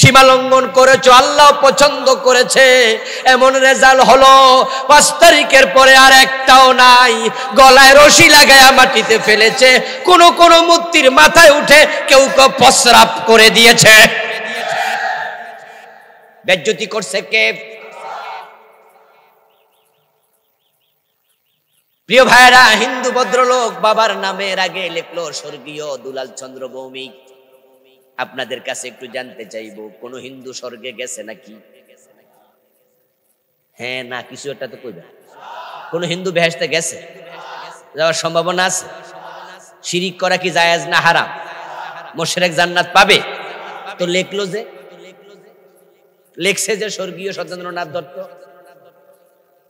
সীমা লঙ্ঘন করেছো, আল্লাহ পছন্দ করেছে। এমন রেজাল্ট হলো 5 তারিখের পরে আর একটাও নাই। গলায় রশি লাগায়া মাটিতে ফেলেছে, কোন কোন মূর্তির মাথায় উঠে কেউ কেউ প্রস্রাব করে দিয়েছে। বেজ্জতি করছে কে? প্রিয় ভাইরা, হিন্দু ভদ্রলোক বাবার নামের আগে লিখলো স্বর্গীয় দুলাল চন্দ্র ভৌমিক। আপনাদের কাছে একটু জানতে চাইবো, কোন হিন্দু স্বর্গে গেছে নাকি? হ্যাঁ না কিছু একটা তো কইবা। কোন হিন্দু বেহেশতে গেছে? যাওয়ার সম্ভাবনা আছে? শিরিক করা কি জায়েজ না হারাম? মুশরিক জান্নাত পাবে? তো লেখলো যে, লেখছে যে স্বর্গীয় সত্যেন্দ্রনাথ দত্ত।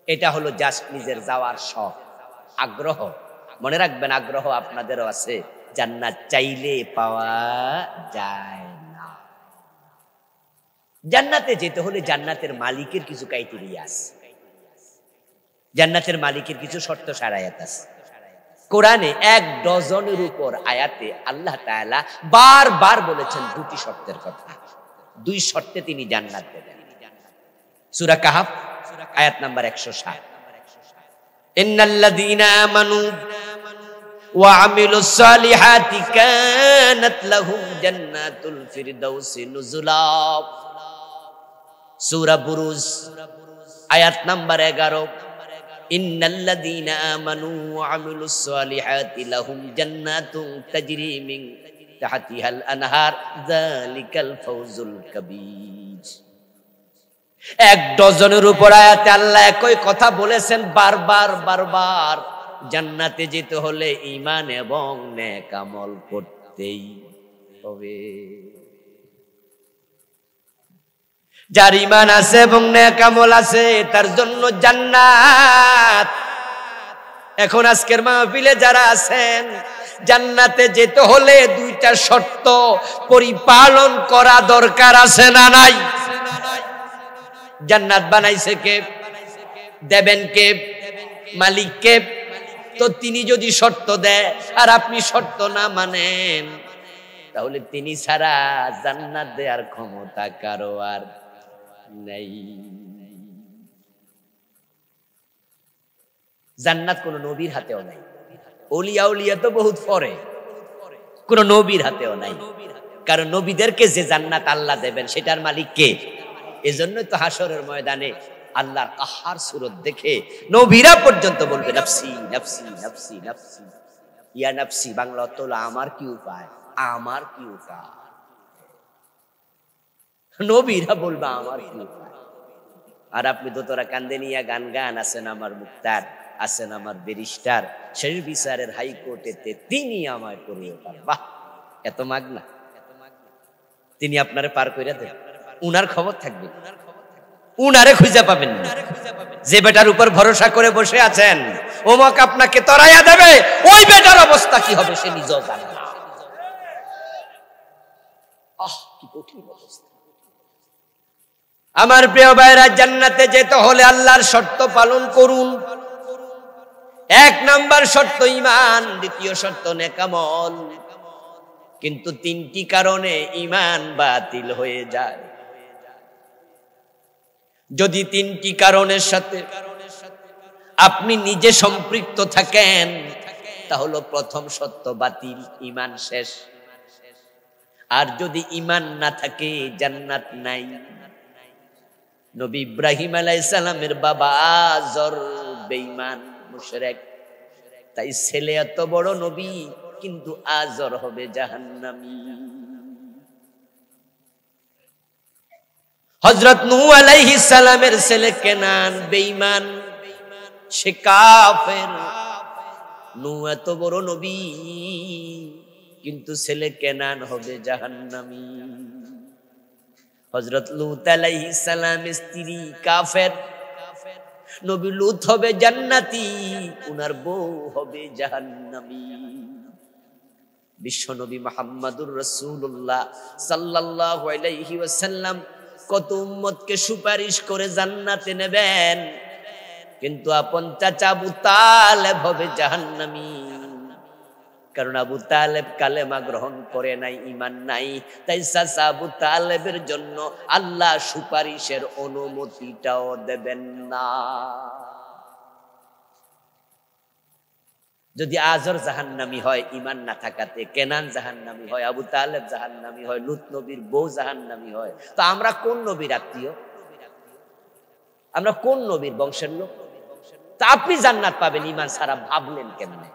এটা হলো জাস্ট নিজের যাওয়ার শখ, আগ্রহ। মনে রাখবেন, আগ্রহ আপনাদেরও আছে। জান্নাত চাইলে পাওয়া যায় না। জান্নাতে যেতে হলে জান্নাতের মালিকের কিছু ক্রাইটেরিয়া আছে, জান্নাতের মালিকের কিছু শর্ত সারায়াত আছে। কোরআনে 1 ডজনের উপর আয়াতে আল্লাহ তাআলা বারবার বলেছেন 2টি শর্তের কথা। 2 শর্তে তিনি জান্নাত দেবেন। সূরা কাহফ আয়াত নাম্বার 107, ইন্নাল্লাযীনা আমানু ওয়া আমিলুস সালিহাতি কানাত লাহুম জান্নাতুল ফিরদাউসি নুজুলা। সূরা বুরুজ আয়াত নাম্বার 11, ইন্নাল্লাযীনা আমানু ওয়া আমিলুস সালিহাতি লাহুম জান্নাতুন তাজরি মিন তাহতিহাল আনহার যালিকাল ফাওজুল কাবীর। 1 ডজনের উপর আয়াতে আল্লাহ একই কথা বলেছেন বারবার বারবার। জান্নাতে যেতে হলে ঈমান এবং নেক আমল করতেই হবে। যার ঈমান আছে এবং নেক আমল আছে তার জন্য জান্নাত। এখন আজকের মাহফিলে যারা আছেন, জান্নাতে যেতে হলে 2টা শর্ত পরিপালন করা দরকার আছে না নাই? জান্নাত বানাইছে কে? দেবেন কে? মালিক কে? তো তিনি যদি শর্ত দেয় আর আপনি শর্ত না মানেন, তাহলে তিনি ছাড়া জান্নাত দেওয়ার ক্ষমতা কারো আর নেই। জান্নাত কোন নবীর হাতেও নাই। ওলিয়া উলিয়া তো বহুত পরে, কোন নবীর হাতেও নাই। কারণ নবীদেরকে যে জান্নাত আল্লাহ দেবেন সেটার মালিক কে? এজন্যই তো হাসরের ময়দানে আল্লাহর কাহার সুরত দেখে নবীরা পর্যন্ত বলবে নাফসি নাফসি নাফসি নাফসি, ইয়া নাফসি। বাংলা অর্থ হলো আমার কি উপায়, আমার কি উপায়। নবীরা বলবে আমার কি উপায়। আর আপনি তো তোরা কান্দে নিয়া গান গান, আছেন আমার মুক্তার, আছেন আমার ব্যারিস্টার, শেষ বিচারের হাইকোর্টেতে তিনি আমায় করিয়ে পার। বাহ, এত মাগনা! তিনি আপনারে পার কইরা দেন, উনার খবর থাকবে, উনারে খুঁজে পাবেন না। যে বেটার উপর ভরসা করে বসে আছেন ওমক আপনাকে তরাইয়া দেবে, ওই বেটার অবস্থা কি হবে সে নিজেও জানে না। কি কঠিন অবস্থা। আমার প্রিয় ভাইরা, জান্নাতে যেতে হলে আল্লাহর শর্ত পালন করুন। 1 নাম্বার শর্ত ঈমান, দ্বিতীয় শর্ত নেকামল। কিন্তু 3টি কারণে ঈমান বাতিল হয়ে যায়। যদি 3টি কারণের সাথে আপনি নিজে সম্পৃক্ত থাকেন তাহলে প্রথম শর্ত বাতিল, ঈমান শেষ। আর যদি ঈমান না থাকে জান্নাত নাই। নবী ইব্রাহিম আলাইহিস সালামের বাবা আজর বেঈমান মুশরিক, তাই ছেলে এত বড় নবী কিন্তু আজর হবে জাহান্নামী। হযরত নূহ আলাইহিস সালামের ছেলে কেনান বেঈমান, সে কাফের। নূহ এত বড় নবী কিন্তু ছেলে কেনান হবে জাহান্নামী। হযরত লূত আলাইহিস সালামের স্ত্রী কাফের, নবী লূত হবে জান্নাতি, উনার বউ হবে জাহান্নামী। বিশ্ব নবী মুহাম্মদুর রাসূলুল্লাহ সাল্লাল্লাহু আলাইহি ওয়াসাল্লাম কত উম্মতকে সুপারিশ করে জান্নাতে নেবেন, কিন্তু আপন চাচা আবু তালেব হবে জাহান্নামী। কারণ আবু তালেব কালেমা গ্রহণ করে নাই, ঈমান নাই। তাই চাচা আবু তালেবের জন্য আল্লাহ সুপারিশের অনুমতিটাও দেবেন না। যদি আজর জাহান্নামী হয় ঈমান না থাকাতে, কেনান জাহান্নামী হয়, আবু তালেব জাহান্নামী হয়, লূত নবীর বউ জাহান্নামী হয়, তো আমরা কোন নবীর আত্মীয়? আমরা কোন নবীর বংশের লোক? তা আপনি জান্নাত পাবেন ঈমান ছাড়া ভাবলেন কেমনে?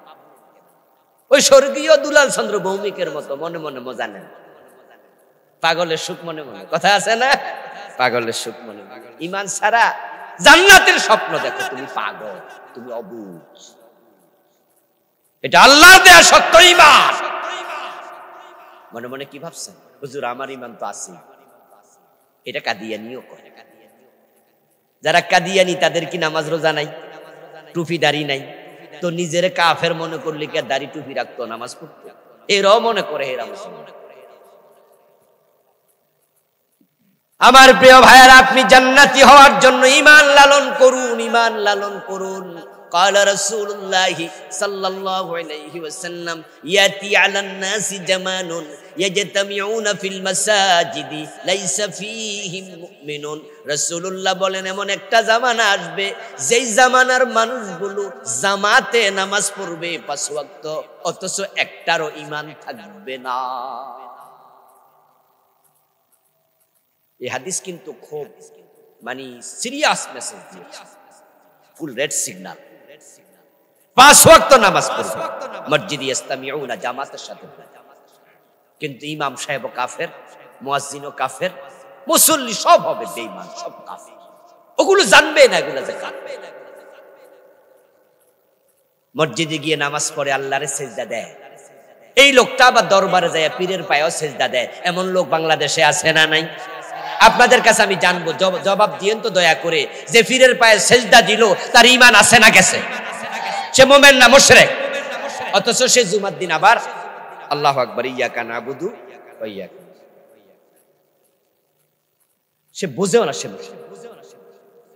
ওই স্বর্গীয় দুলাল চন্দ্র ভৌমিকের মতো মনে মনে মজা নেন। পাগলের সুখ মনে মনে, কথা আছে না? পাগলের সুখ মনে মনে। ঈমান ছাড়া জান্নাতের স্বপ্ন দেখো, তুমি পাগল, তুমি অবুঝ। এটা আল্লাহর দেয়া সত্য ঈমান। মনে মনে কি ভাবছেন? হুজুর আমার ঈমান তো আছে। এটা কাদিয়ানিও করে। যারা কাদিয়ানি তাদের কি নামাজ রোজা নাই, টুপি দাড়ি নাই? তো নিজের কাফের মনে করলে কি দাড়ি টুপি রাখতো, নামাজ পড়তো? এরাও মনে করে এরা মুসলমান। আমার প্রিয় ভাইয়েরা, আপনি জান্নাতি হওয়ার জন্য ঈমান লালন করুন, ঈমান লালন করুন। قال رسول الله صلى الله عليه وسلم ياتي على الناس زمان يجتمعون في المساجد ليس فيهم مؤمن। রাসূলুল্লাহ বলেন এমন একটা জামানা আসবে যেই জামানার মানুষগুলো জামাতে নামাজ পড়বে 5 ওয়াক্ত, অথচ একটারও ঈমান থাকবে না। এই হাদিস কিন্তু খুব সিরিয়াস মেসেজ দিয়েছে, ফুল রেড সিগন্যাল। 5 ওয়াক্ত নামাজ পড়বে, মসজিদে ইস্তামিউনা, জামাতের সাথে। কিন্তু ইমাম সাহেব কাফের, মুয়াজ্জিনও কাফের, মুসল্লি সব হবে বেঈমান, সব কাফের। ওগুলো জানবে না এগুলো যে কাফের। মসজিদে গিয়ে নামাজ পড়ে আল্লাহরে সিজদা দেয়, এই লোকটা আবার দরবারে যায় পীরের পায়েও সিজদা দেয়। এমন লোক বাংলাদেশে আছে না নাই? আপনাদের কাছে আমি জানবো, জবাব দিয়েন তো দয়া করে, যে পীরের পায়ে সিজদা দিল তার ঈমান আছে না গেছে? সে মুমিন না মুশরিক? অথচ সে জুমার দিন আবার আল্লাহু আকবার, ইয়াকা নাবুদু ওয়া ইয়াকা, সে বুঝেও না, সে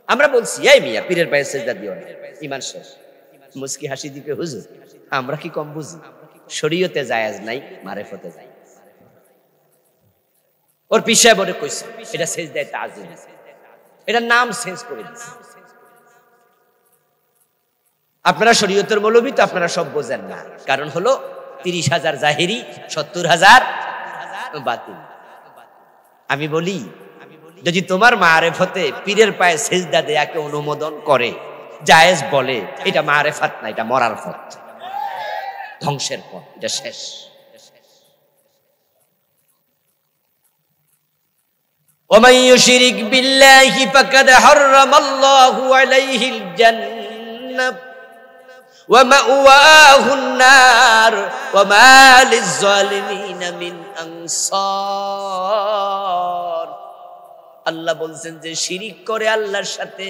আমরা বলছি এই মিয়া পীরের পায়ে সিজদা দিও না, ঈমান শেষ। মুস্কি হাসি দিবে, হুজুর আমরা কি কম বুঝি? শরীয়তে জায়েজ নাই, মারেফতে জায়েজ। ওর পিছায় বলে কইছে এটা সিজদায়ে তাজিম, এটা নাম চেঞ্জ করে দিয়েছে। আপনারা শরীয়তের মৌলবী তো আপনারা সব বোঝেন না। কারণ হলো 30,000 জাহেরি, 70,000 বাতিল। আমি বলি, যদি তোমার মারেফতে পীরের পায়ে সিজদা দেয়াকে অনুমোদন করে, জায়েজ বলে, এটা মারেফাত না, এটা মরার পথ, ধ্বংসের পথ, এটা শেষ। ومن يشرك بالله فقد حرم الله عليه الجنة ومأواه النار وما للظالمين من أنصار। আল্লাহ বলছেন যে শিরিক করে আল্লাহর সাথে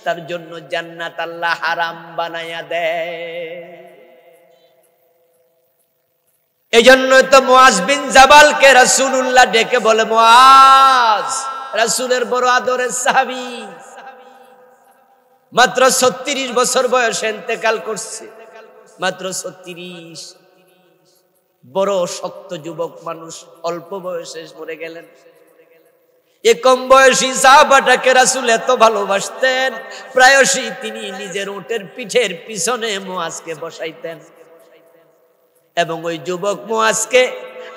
তার জন্য জান্নাত আল্লাহ হারাম বানায়া দেয়। এজন্য তো মুআজ বিন জাবালকে রাসূলুল্লাহ ডেকে বলে, মুআজ, রাসূলের বড় আদরের সাহাবী, মাত্র 36 বছর বয়সে ইন্তেকাল করছে, মাত্র 36। বড় শক্ত যুবক মানুষ, অল্প বয়সে মরে গেলেন। এ কম বয়সী সাহাবাটাকে রাসূল এত ভালোবাসতেন, প্রায়শই তিনি নিজের উটের পিঠের পিছনে মুআজকে বসাইতেন। এবং ওই যুবক মুআজকে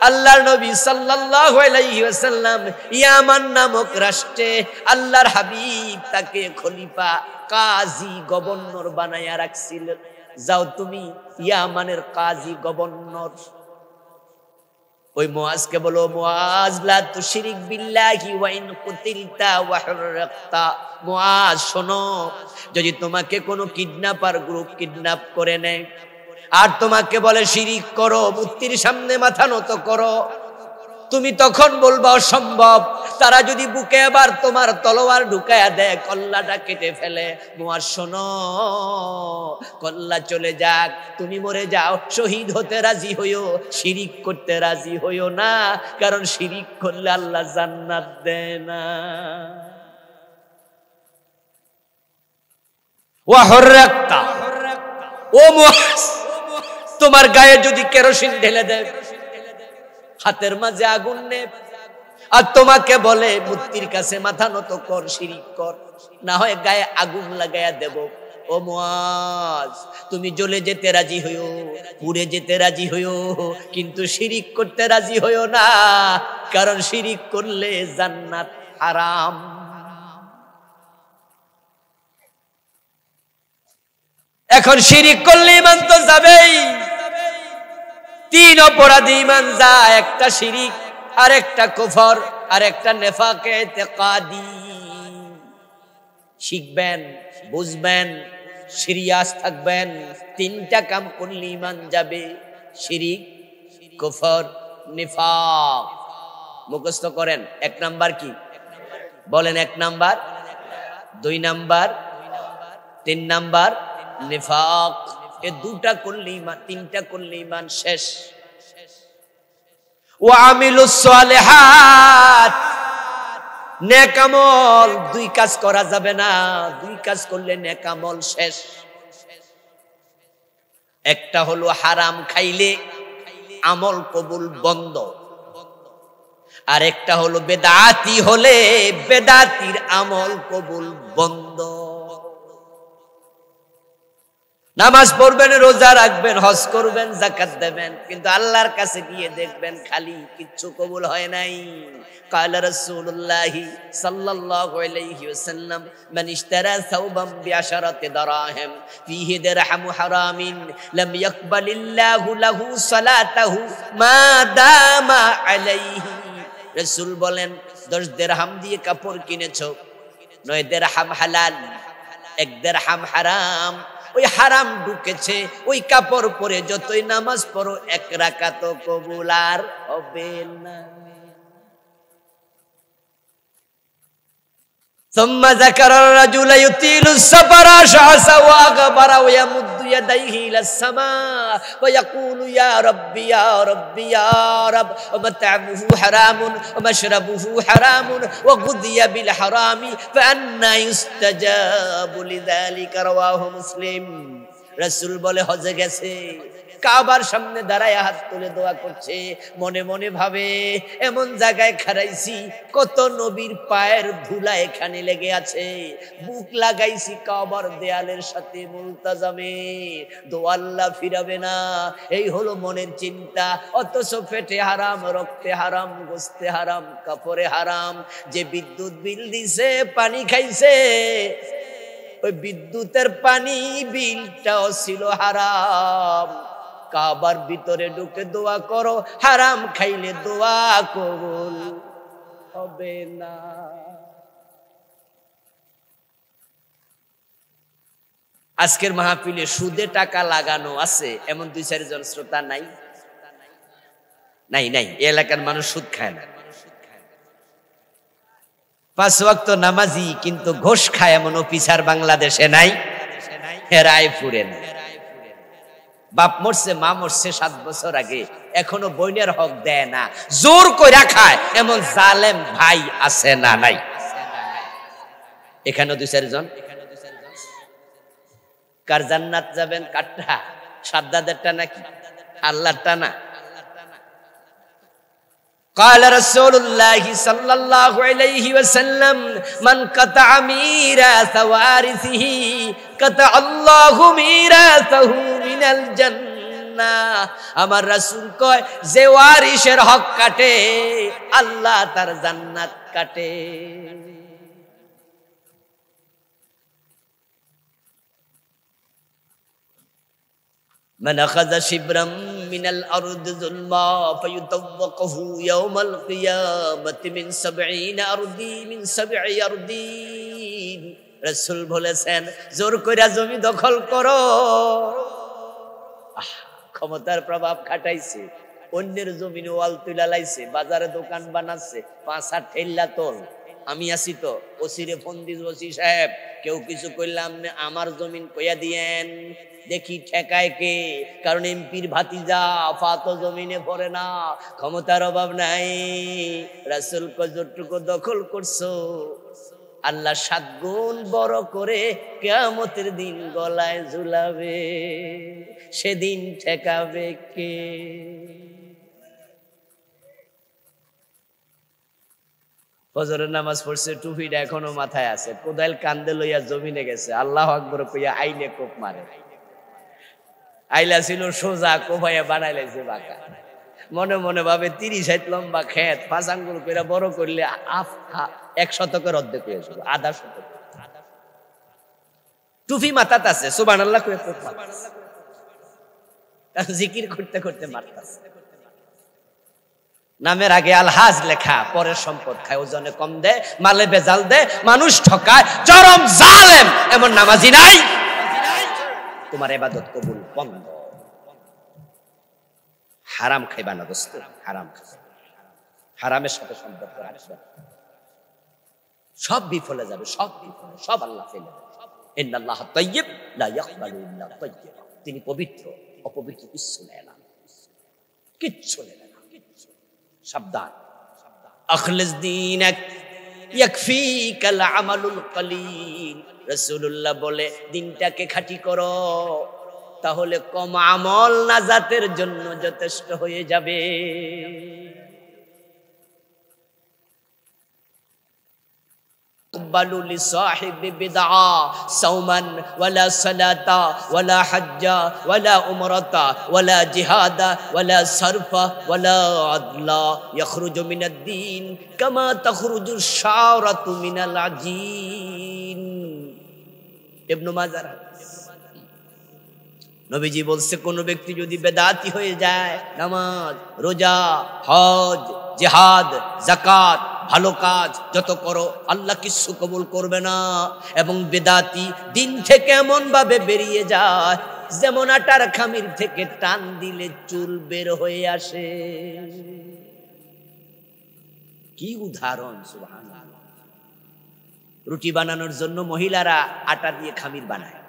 আল্লাহর নবী সাল্লাল্লাহু আলাইহি ওয়াসাল্লাম ইয়ামান নামক রাষ্ট্রে আল্লাহর হাবিব তাকে খলিফা, কাজী, গভর্নর বানায়া রাখছিলেন। যাও তুমি ইয়ামানের কাজী, গভর্নর। ওই মুআজকে বলো, মুআজ লা তুশরিক বিল্লাহি ওয়া ইন কুতিলতা ওয়া হুররাকতা। মুআজ শোনো, যদি তোমাকে কোনো কিডন্যাপার গ্রুপ কিডন্যাপ করে নেয় আর তোমাকে বলে শিরিক করো, মূর্তির সামনে মাথা নত করো, তুমি তখন বলবা অসম্ভব। তারা যদি বুকে আবার তোমার তলোয়ার ঢুকায়া দেয়, কল্লাটা কেটে ফেলে, মুআজ শোনো, কল্লা চলে যাক, তুমি মরে যাও, শহীদ হতে রাজি হইও, শিরিক করতে রাজি হইও না, কারণ শিরিক করলে আল্লাহ জান্নাত দেয় না। ওয়া হুররাকতা, ও মুআজ, তোমার গায়ে যদি কেরোসিন ঢেলে দেয়, হাতের মাঝে আগুন নে, আর তোমাকে বলে মূর্তির কাছে মাথা নত কর, শিরিক কর, না হয় গায়ে আগুন লাগায়া দেব, ও মুআজ, তুমি জ্বলে যেতে রাজি হইও, পুড়ে যেতে রাজি হইও, কিন্তু শিরিক করতে রাজি হইও না, কারণ শিরিক করলে জান্নাত হারাম। এখন শিরিক করলে ঈমান তো যাবেই। 3 অপরাধী ঈমান যায়, একটা শিরিক, আর একটা কুফর, আর একটা নেফাকে ইতিকাদি। শিখবেন, বুঝবেন, সিরিয়াস থাকবেন, 3টা কাম করলে ঈমান যাবে, শিরিক, কুফর, নিফাক। মুখস্থ করেন। 1 নাম্বার কি বলেন? 1 নাম্বার, 2 নাম্বার, 3 নাম্বার নিফাক। এ 2টা করলে ঈমান, 3টা করলে ঈমান শেষ। ওয়া আমিলুস সালিহাত, নেক আমল 2 কাজ করা যাবে না, 2 কাজ করলে নেক আমল শেষ। একটা হলো হারাম খাইলে আমল কবুল বন্ধ, আর একটা হলো বেদাতি হলে বেদাতির আমল কবুল বন্ধ। নামাজ পড়বেন, রোজা রাখবেন, হজ করবেন, যাকাত দেবেন, কিন্তু আল্লাহর কাছে গিয়ে দেখবেন খালি, কিচ্ছু কবুল হয় নাই। قال رسول الله صلى الله عليه وسلم من اشترى ثوبا ب10 دراهم فيه درهم حرام لم يقبل الله له صلاته ما دام عليه। রাসূল বলেন, 10 দিরহাম দিয়ে কাপড় কিনেছো, 9 দিরহাম হালাল, 1 দিরহাম হারাম, ওই হারাম ঢুকেছে, ওই কাপড় পরে যতই নামাজ পড়ো 1 রাকাত কবুল আর হবে না। ثم ذكر الرجل يطيل السفر شعثا وأغبر ويمد يديه إلى السماء ويقول يا ربي يا ربي يا رب ومطعمه حرام ومشربه حرام وغذي بالحرام فأنى يستجاب لذلك رواه مسلم। রাসূল বলে, হজে গেছে, কাবার সামনে দাঁড়ায় হাত তুলে দোয়া করছে, মনে মনে ভাবে এমন জায়গায় খাড়াইছি, কত নবীর পায়ের ধুলা এখানে লেগে আছে, বুক লাগাইছি কাবার দেয়ালের সাথে মুলতাজামে, দোয়া আল্লাহ ফিরাবে না, এই হলো মনের চিন্তা। অথচ পেটে হারাম, রক্তে হারাম, গোস্তে হারাম, কাপড়ে হারাম। যে বিদ্যুৎ বিল দিছে, পানি খাইছে, ওই বিদ্যুতের পানি বিলটাও ছিল হারাম। কাবার ভিতরে ঢুকে দোয়া করো, হারাম খাইলে দোয়া কবুল হবে না। আজকের মাহফিলে সুদে টাকা লাগানো আছে এমন 2-4 জন শ্রোতা নাই? নাই, নাই। এই এলাকার মানুষ সুদ খায় না। 5 ওয়াক্ত নামাজি কিন্তু ঘোষ খায় এমন অফিসার বাংলাদেশে নাই, রায়পুরে নাই। বাপ মরছে, মা মরছে 7 বছর আগে, এখনো বইনের হক দেয় না, জোর কইরা খায় এমন জালেম ভাই আছে না নাই? এখানে 2-4 জন। কার জান্নাত যাবেন? কাটটা সাদ্দাদেরটা নাকি আল্লাহরটা না? قال رسول الله صلى الله عليه وسلم من قطع ميراث وارثه قطع الله ميراثه من الجنة। আমার রাসূল কয়, যে ওয়ারিসের হক কাটে আল্লাহ তার জান্নাত কাটে। من أخذ شبرا من الأرض ظلما فيطوقه يوم القيامة من 70 أرضي من 7 أرضين। রাসূল বলেছেন, জোর কইরা জমি দখল করো, ক্ষমতার প্রভাব খাটাইছে, অন্যের জমিনে ওয়াল তুলা লাইছে, বাজারে দোকান বানাচ্ছে, 5-8 ঠেল্লা তোল, আমি আছি তো, ওসিরে ফোন দিস, ওসি সাহেব কেউ কিছু কইলাম না, আমার জমিন কইয়া দিয়েন, দেখি ঠেকায় কে, কারণ এমপির ভাতিজা ফাত জমিনে পড়ে না, ক্ষমতার অভাব নাই। রাসূল কতটুকু দখল করছো আল্লাহ 7 গুণ বড় করে কিয়ামতের দিন গলায় ঝুলাবে, সেদিন ঠেকাবে কে? ফজরের নামাজ পড়ছে, টুপিটা এখনো মাথায় আছে, কোদাল কান্দে লইয়া জমিনে গেছে, আল্লাহু আকবার কইয়া আইনে কোপ মারে। আইলা ছিল সোজা, কোপাইয়া বানাই লাইছে বাঁকা। মনে মনে ভাবে 30 লম্বা খেত 5 আঙ্গুল কইরা বড় করলে 1 শতকের অর্ধেক হয়ে যাবে, আধা শতক। টুপি মাথাতে আছে, সুবহানাল্লাহ কইয়া কোপ মারছে, জিকির করতে করতে মারতাছে। নামের আগে আলহাজ লেখা, পরের সম্পদ খায়, ওজনে কম দেয়, মালে বেজাল দেয়, মানুষ ঠকায়, চরম জালেম এমন নামাজি নাই। তোমার ইবাদত কবুল বন্ধ। হারাম খাইবা না দোস্ত, হারাম খাইবা, হারামের সাথে সম্পর্ক রাখবে, সব বিফলে যাবে, সব বিফলে, সব আল্লাহ ফেলে দেবে। ইন্নাল্লাহ তাইয়্যিব লা ইয়াকবালু ইল্লা তাইয়্যিবা। তিনি পবিত্র, অপবিত্র কিচ্ছু নেয় না, কিচ্ছু নেয় না। সাবধান, আখলিস দীনাক ইয়াকফিকাল আমালুল কলিল। রাসূলুল্লাহ বলে, দিনটাকে খাঁটি করো, তাহলে কম আমল নাজাতের জন্য যথেষ্ট হয়ে যাবে। يقبل لصاحب بدعة صوما ولا صلاة ولا حج ولا عمرة ولا جهاد ولا صرف ولا عدل يخرج من الدين كما تخرج الشعرة من العجين। ইবনে মাজাহ। নবীজি বলছে, কোন ব্যক্তি যদি বেদাতি হয়ে যায়, নামাজ, রোজা, হজ, জিহাদ, যাকাত, ভালো কাজ যত করো, আল্লাহ কিছু কবুল করবে না। এবং বেদাতি দিন থেকে এমন ভাবে বেরিয়ে যায় যেমন আটার খামির থেকে টান দিলে চুল বের হয়ে আসে। কি উদাহরণ! সুবহানাল্লাহ। রুটি বানানোর জন্য মহিলারা আটা দিয়ে খামির বানায়,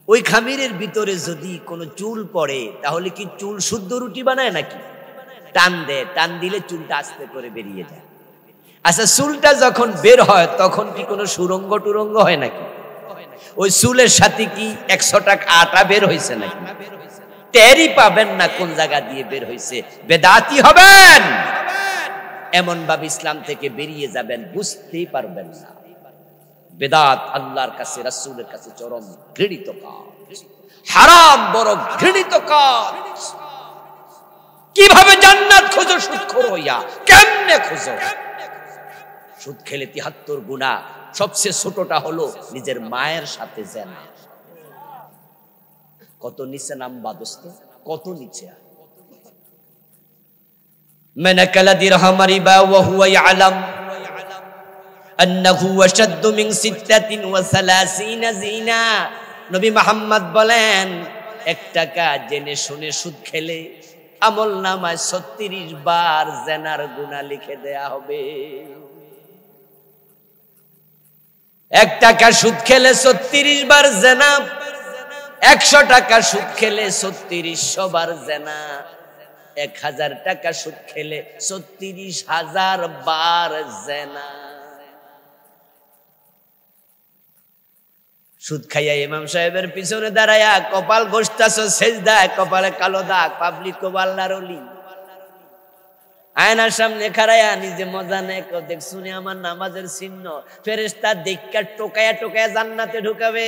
ওই খামিরের ভিতরে যদি কোনো চুল পড়ে তাহলে কি চুল শুদ্ধ রুটি বানায় নাকি? টান দেয়, টান দিলে চুলটা আস্তে করে বেরিয়ে যায়। আচ্ছা, চুলটা যখন বের হয় তখন কি কোনো সুরঙ্গ টুরঙ্গ হয় নাকি? ওই চুলের সাথে কি 100 টাকা আটা বের হয়েছে নাকি? টেরই পাবেন না কোন জায়গা দিয়ে বের হয়েছে। বেদাতি হবেন, এমন ভাবে ইসলাম থেকে বেরিয়ে যাবেন, বুঝতেই পারবেন না। বেদাত আল্লাহর কাছে, রাসূলের কাছে চরম ঘৃণিত কাজ, হারাম বড় ঘৃণিত কাজ। কিভাবে জান্নাত খোঁজো সুদখোর হইয়া? কেমনে খোঁজো? সুদ খেলে 73 গুনাহ, সবচেয়ে ছোটটা হলো নিজের মায়ের সাথে জেনা। কত নিচে নামবা দোস্ত, কত নিচে। মান আকালা দিরহাম রিবা ওয়া হুয়া ইয়ালাম আন্নাহু আশাদ্দু মিন 36 জিনা। নবী মুহাম্মদ বলেন, 1 টাকা জেনে শুনে সুদ খেলে আমল নামায় 36 বার জেনার গুনাহ লিখে দেয়া হবে। 1 টাকা সুদ খেলে 36 বার জেনা, 100 টাকা সুদ খেলে 3600 বার জেনা, 1000 টাকা সুদ খেলে 36,000 বার জেনা। সুদ খাইয়া ইমাম সাহেবের পিছনে দাঁড়ায়া কপাল ঘষতাছো, সেজদায় কপালে কালো দাগ, পাবলিক কো আল্লাহর ওলি। আয়নার সামনে খাড়ায়া নিজে মজা নেয়, দেখছুনি আমার নামাজের চিহ্ন। ফেরেশতা দেখা টোকায়া টোকায়া জান্নাতে ঢুকাবে।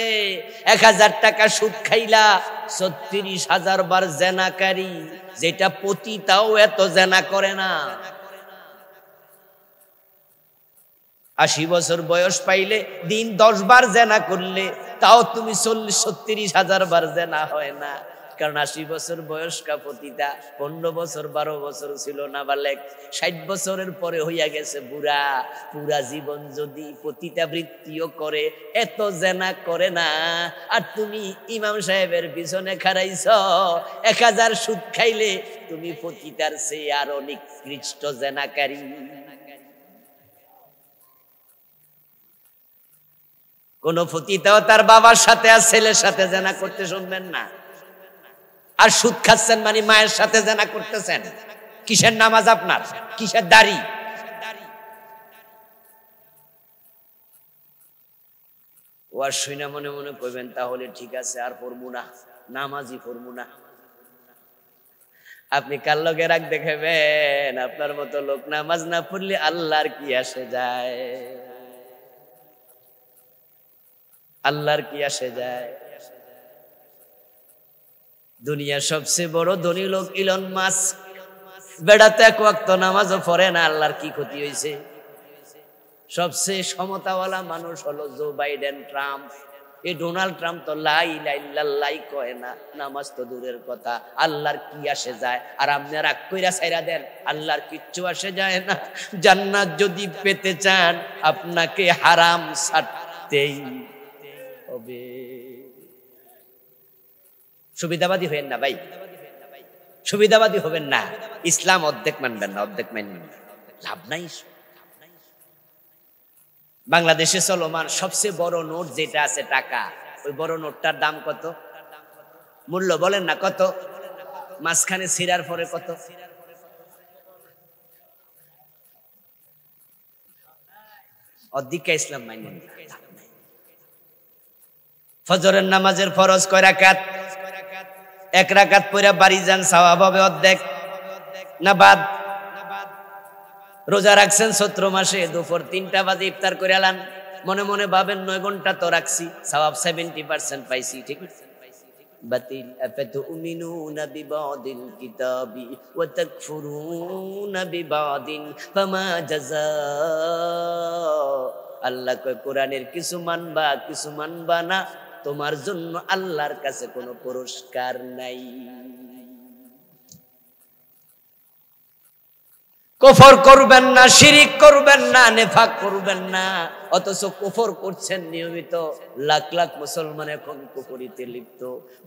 1000 টাকা সুদ খাইলা 36,000 বার জেনাকারী, যেটা পতিতাও এত জেনা করে না। 80 বছর বয়স পাইলে দিন 10 বার জেনা করলে তাও তুমি 36,000 বার জেনা হয় না। কারণ 80 বছর বয়স্কা পতিতা 15 বছর 12 বছর ছিল নাবালেগ, 60 বছরের পরে হইয়া গেছে বুড়া। পুরা জীবন যদি পতিতা বৃত্তিও করে এত জেনা করে না। আর তুমি ইমাম সাহেবের পিছনে খাড়াইছ, 1000 সুদ খাইলে তুমি পতিতার চেয়ে আরো নিকৃষ্ট জেনাকারী। কোন পতিতাও তার বাবার সাথে আর ছেলের সাথে জেনা করতে শুনবেন না। আর সুদ খাচ্ছেন মানে মায়ের সাথে জেনা করতেছেন। কিসের নামাজ আপনার, কিসের দাড়ি? ওয়াজ শুনে মনে মনে কইবেন তাহলে ঠিক আছে আর পড়বো না, নামাজই পড়বো না। আপনি কার লগে রাগ দেখাবেন? আপনার মতো লোক নামাজ না পড়লে আল্লাহর কি আসে যায়? আল্লাহর কি আসে যায়? দুনিয়ার সবচেয়ে বড় ধনী লোক ইলন মাস্ক, বেড়াতে 1 ওয়াক্ত নামাজও পড়ে না, আল্লাহর কি ক্ষতি হয়েছে? সবচেয়ে সমতাওয়ালা মানুষ হলো জো বাইডেন, ট্রাম্প। এই ডোনাল্ড ট্রাম্প তো লা ইলাহা ইল্লাল্লাহ কয় না, নামাজ তো দূরের কথা। আল্লাহর কি আসে যায়? আর আপনি রাগ কইরা ছাইরা দেন, আল্লাহর কিচ্ছু আসে যায় না। জান্নাত যদি পেতে চান আপনাকে হারাম ছাড়তেই হবে। সুবিধাবাদী হবেন না ভাই, সুবিধাবাদী হবেন না। ইসলাম অর্ধেক মানবেন না, অর্ধেক মানবেন না, লাভ নাই। বাংলাদেশে চলমান সবচেয়ে বড় নোট যেটা আছে টাকা, ওই বড় নোটটার দাম কত? মূল্য বলেন না কত? মাঝখানে ছিঁড়ার পরে কত? অধিকা ইসলাম মাইনেন না। ফজরের নামাজের ফরজ কয় রাকাত? 1 রাকাত পড়া বাড়ি যান, সওয়াব হবে অর্ধেক না বাদ? রোজা রাখছেন চৈত্র মাসে, দুপুর 3টা বাজে ইফতার করে আলান, মনে মনে ভাবেন 9 ঘন্টা তো রাখছি, সওয়াব 70% পাইছি, ঠিক আছে? বাতিল আফাতুমিনুনা বিবাদিল কিতাবি ওয়া তাকফুরুনা বিবাদিন ফামা জাযা। আল্লাহ কয় কোরআনের কিছু মানবা কিছু মানবা না, তোমার জন্য আল্লাহর কাছে কোনো পুরস্কার নাই। কুফর করবেন না, শিরিক করবেন না, নেফাক করবেন না, অথচ কুফর করছেন নিয়মিত। লাখ লাখ মুসলমান এখন কুফরিতে লিপ্ত।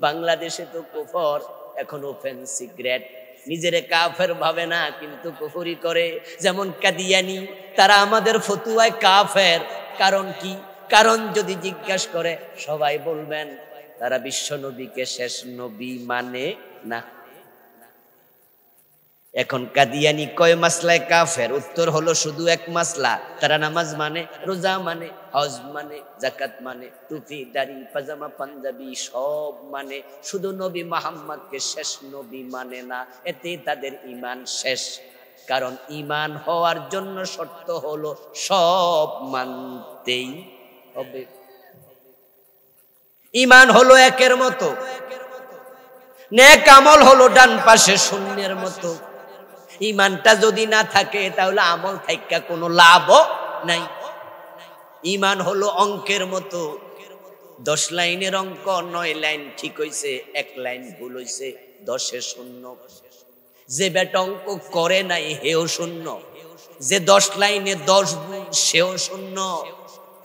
বাংলাদেশে তো কুফর এখন ওপেন সিক্রেট, নিজেরে কাফের ভাবে না কিন্তু কুফরি করে। যেমন কাদিয়ানি, তারা আমাদের ফতুয়ায় কাফের। কারণ কি? কারণ যদি জিজ্ঞাসা করে সবাই বলবেন তারা বিশ্ব নবীকে শেষ নবী মানে না। এখন কাদিয়ানি কয় মাসলায় কাফের? উত্তর হলো শুধু এক মাসলা, তারা নামাজ মানে, রোজা মানে, হজ মানে, যাকাত মানে, টুপি দাড়ি পাজামা পাঞ্জাবি সব মানে, শুধু নবী মুহাম্মদকে শেষ নবী মানে না। এতে তাদের ঈমান শেষ। কারণ ঈমান হওয়ার জন্য শর্ত হলো সব মানতেই হবে। ঈমান হলো একের মতো, নেক আমল হলো ডান পাশে শূন্যের মতো। ঈমানটা যদি না থাকে তাহলে আমল থাইকা কোনো লাভও নাই। ঈমান হলো অঙ্কের মতো, 10 লাইনের অঙ্ক 9 লাইন ঠিক হইছে, 1 লাইন ভুল হইছে, 10-এ শূন্য। যে বেটা অঙ্ক করে নাই হেও শূন্য, যে 10 লাইনে 10 ভুল সেও শূন্য।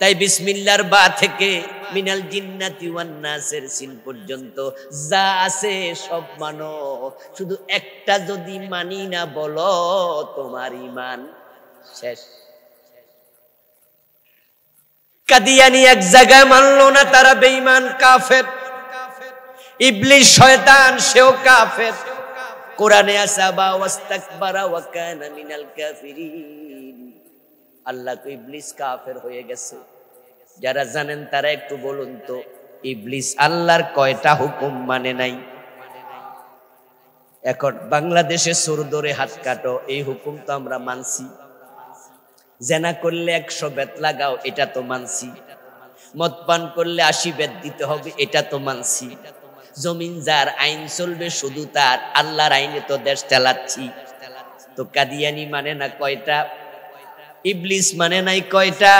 তাই বিসমিল্লাহর বা থেকে মিনাল জিন্নাতি ওয়ান নাসের সিন পর্যন্ত যা আছে সব মানো, শুধু একটা যদি মানি না বলো তোমার ঈমান শেষ। কাদিয়ানি এক জায়গায় মানলো না, তারা বেঈমান কাফের। ইবলিস শয়তান, সেও কাফের। কোরআনে আছে আবা ওয়াস্তাকবারা ওয়া কানা মিনাল কাফিরিন। আল্লাহ তো ইবলিস কাফের হয়ে গেছে। যারা জানেন তারা একটু বলুন তো, ইবলিস আল্লাহর কয়টা হুকুম মানে নাই? এখন বাংলাদেশে চোর ধরে হাত কাটো, এই হুকুম তো আমরা মানছি। জেনা করলে 100 বেত লাগাও, এটা তো মানছি। মদ পান করলে 80 বেত দিতে হবে, এটা তো মানছি। জমিন যার, আইন চলবে শুধু তার, আল্লাহর আইনে তো দেশ চালাচ্ছি। তো কাদিয়ানি মানে না কয়টা? ইবলিস মানে নাই কয়টা?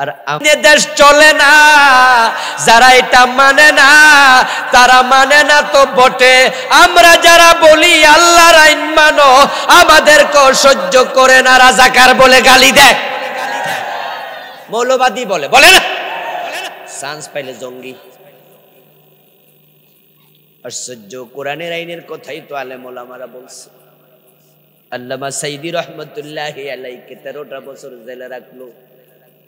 আর আমাদের দেশ চলে না। যারা এটা মানে না, তারা মানে না তো বটে। আমরা যারা বলি আল্লাহর আইন মানো, আমাদেরকে সহ্য করে না, রাজাকার বলে গালি দেয়, মৌলবাদী বলে, বলে না, চান্স পাইলে জঙ্গি। আশ্চর্য, কোরআনের আইনের কথাই তো আলেম ওলামারা বলছে। আল্লামা সাইদি রহমতুল্লাহি আলাইহিকে 13টা বছর জেলে রাখলো।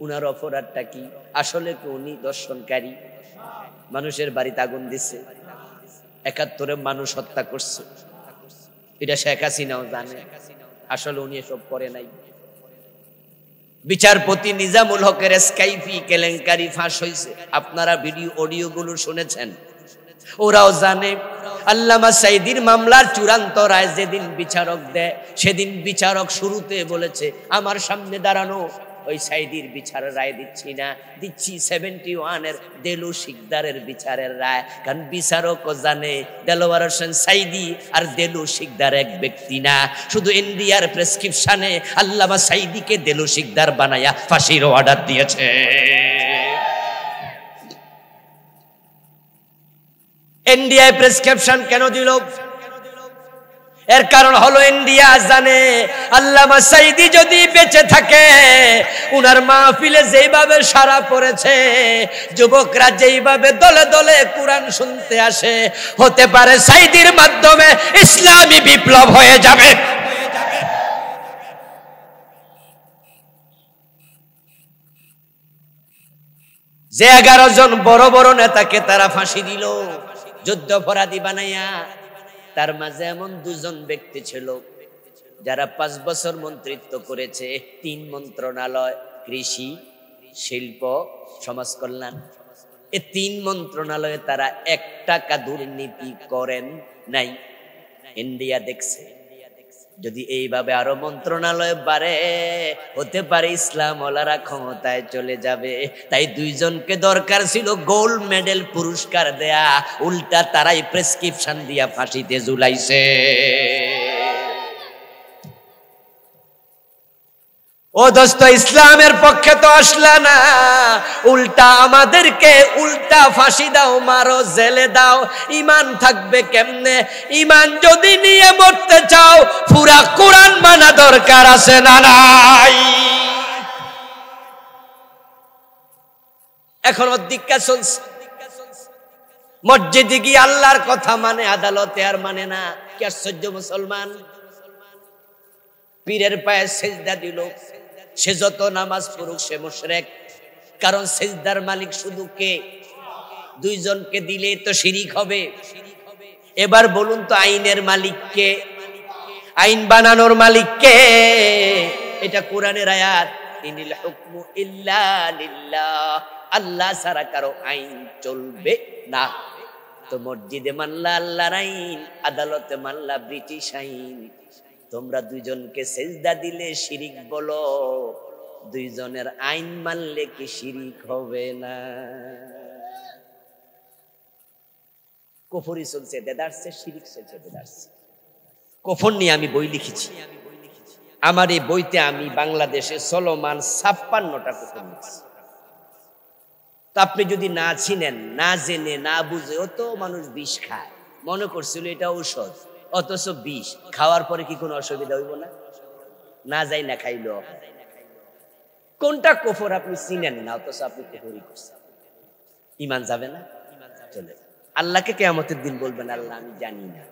উনার অপরাধটা কি? আসলে কি উনি দর্শনকারী? মানুষের বাড়িতে আগুন দিছে, 71 মানুষ হত্যা করছে। এটা শেখ হাসিনাও জানে। আসলে উনি এসব করে নাই। বিচারপতি নিজামুল হকের স্কাইপি কেলেঙ্কারি ফাঁস হয়েছে, আপনারা ভিডিও অডিও গুলো শুনেছেন। ওরাও জানে। আল্লামা সাইদির মামলার চূড়ান্ত রায় যেদিন বিচারক দেয়, সেদিন বিচারক শুরুতে বলেছে, আমার সামনে দাঁড়ানো ওই সাইদির বিচারের রায় দিচ্ছি না, দিচ্ছি 71 দেলু শিকদারের বিচারের রায়। কারণ বিচারকও জানে দেলোয়ার হোসেন সাইদি আর দেলু শিকদার এক ব্যক্তি না। শুধু ইন্ডিয়ার প্রেসক্রিপশনে আল্লামা সাইদিকে দেলু শিকদার বানায়া ফাঁসির অর্ডার দিয়েছে। ইন্ডিয়ায় প্রেসক্রিপশন কেন দিল? এর কারণ হলো ইন্ডিয়া জানে আল্লামা সাইদি যদি বেঁচে থাকে, উনার মাহফিলে যেইভাবে সারা পড়েছে, যুবকরা যেইভাবে দলে দলে কোরআন শুনতে আসে, হতে পারে সাইদির মাধ্যমে ইসলামী বিপ্লব হয়ে যাবে। যে 11 জন বড় বড় নেতাকে তারা ফাঁসি দিল যুদ্ধাপরাধী বানাইয়া, তার মাঝে এমন 2 জন ব্যক্তি ছিল যারা 5 বছর মন্ত্রিত্ব করেছে 3 মন্ত্রণালয়, কৃষি, শিল্প, সমাজ কল্যাণ। এই 3 মন্ত্রণালয়ে তারা 1 টাকা দুর্নীতি করেন নাই। ইন্ডিয়া দেখছে যদি এইভাবে আরো মন্ত্রণালয় বাড়ে, হতে পারে ইসলাম ওলারা ক্ষমতায় চলে যাবে। তাই 2 জনকে দরকার ছিল গোল্ড মেডেল পুরস্কার দেয়া, উল্টা তারাই প্রেসক্রিপশন দিয়া ফাঁসিতে ঝুলাইছে। ও দোস্ত, ইসলামের পক্ষে তো আসলা না, উল্টা আমাদেরকে উল্টা ফাঁসি দাও, মারো, জেলে দাও। ইমান থাকবে কেমনে? ইমান যদি নিয়ে মরতে চাও, পুরা কোরআন মানা দরকার আছে না নাই? এখন অধিকা চলছে। মসজিদে গিয়ে আল্লাহর কথা মানে, আদালতে আর মানে না। কি আশ্চর্য মুসলমান! পীরের পায়ে সেজদা দিল, সে যত নামাজ পড়ুক সে মুশরিক। কারণ সেজদার মালিক শুধু কে? 2 জনকে দিলে তো শিরিক হবে। এবার বলুন তো আইনের মালিক কে? আইন বানানোর মালিক কে? এটা কোরআনের আয়াত, ইনিল হুকমু ইল্লা লিল্লাহ। আল্লাহ ছাড়া কারো আইন চলবে না। তো মসজিদে মানলা আল্লাহর আইন, আদালতে মানলা ব্রিটিশ আইন। তোমরা 2 জনকে সেজদা দিলে শিরিক বলো, 2 জনের আইন মানলে কি শিরিক হবে না? কুফরি চলছে, দেদারছে, শিরিক চলছে, দেদারছে। কুফর নিয়ে আমি বই লিখেছি। আমার এই বইতে আমি বাংলাদেশে চলমান 56টা কুফর লিখেছি। তো আপনি যদি না চিনেন, না জেনে, না বুঝে, অত মানুষ বিষ খায়, মনে করছিল এটা ঔষধ, অথচ বিষ। খাওয়ার পরে কি কোনো অসুবিধা হইব না? না যাই না খাইলো। কোনটা কুফর আপনি চিনেন না, অথচ আপনি কুফরি করছেন। ইমান যাবে না? চলে। আল্লাহকে কিয়ামতের দিন বলবেন, আল্লাহ আমি জানি না।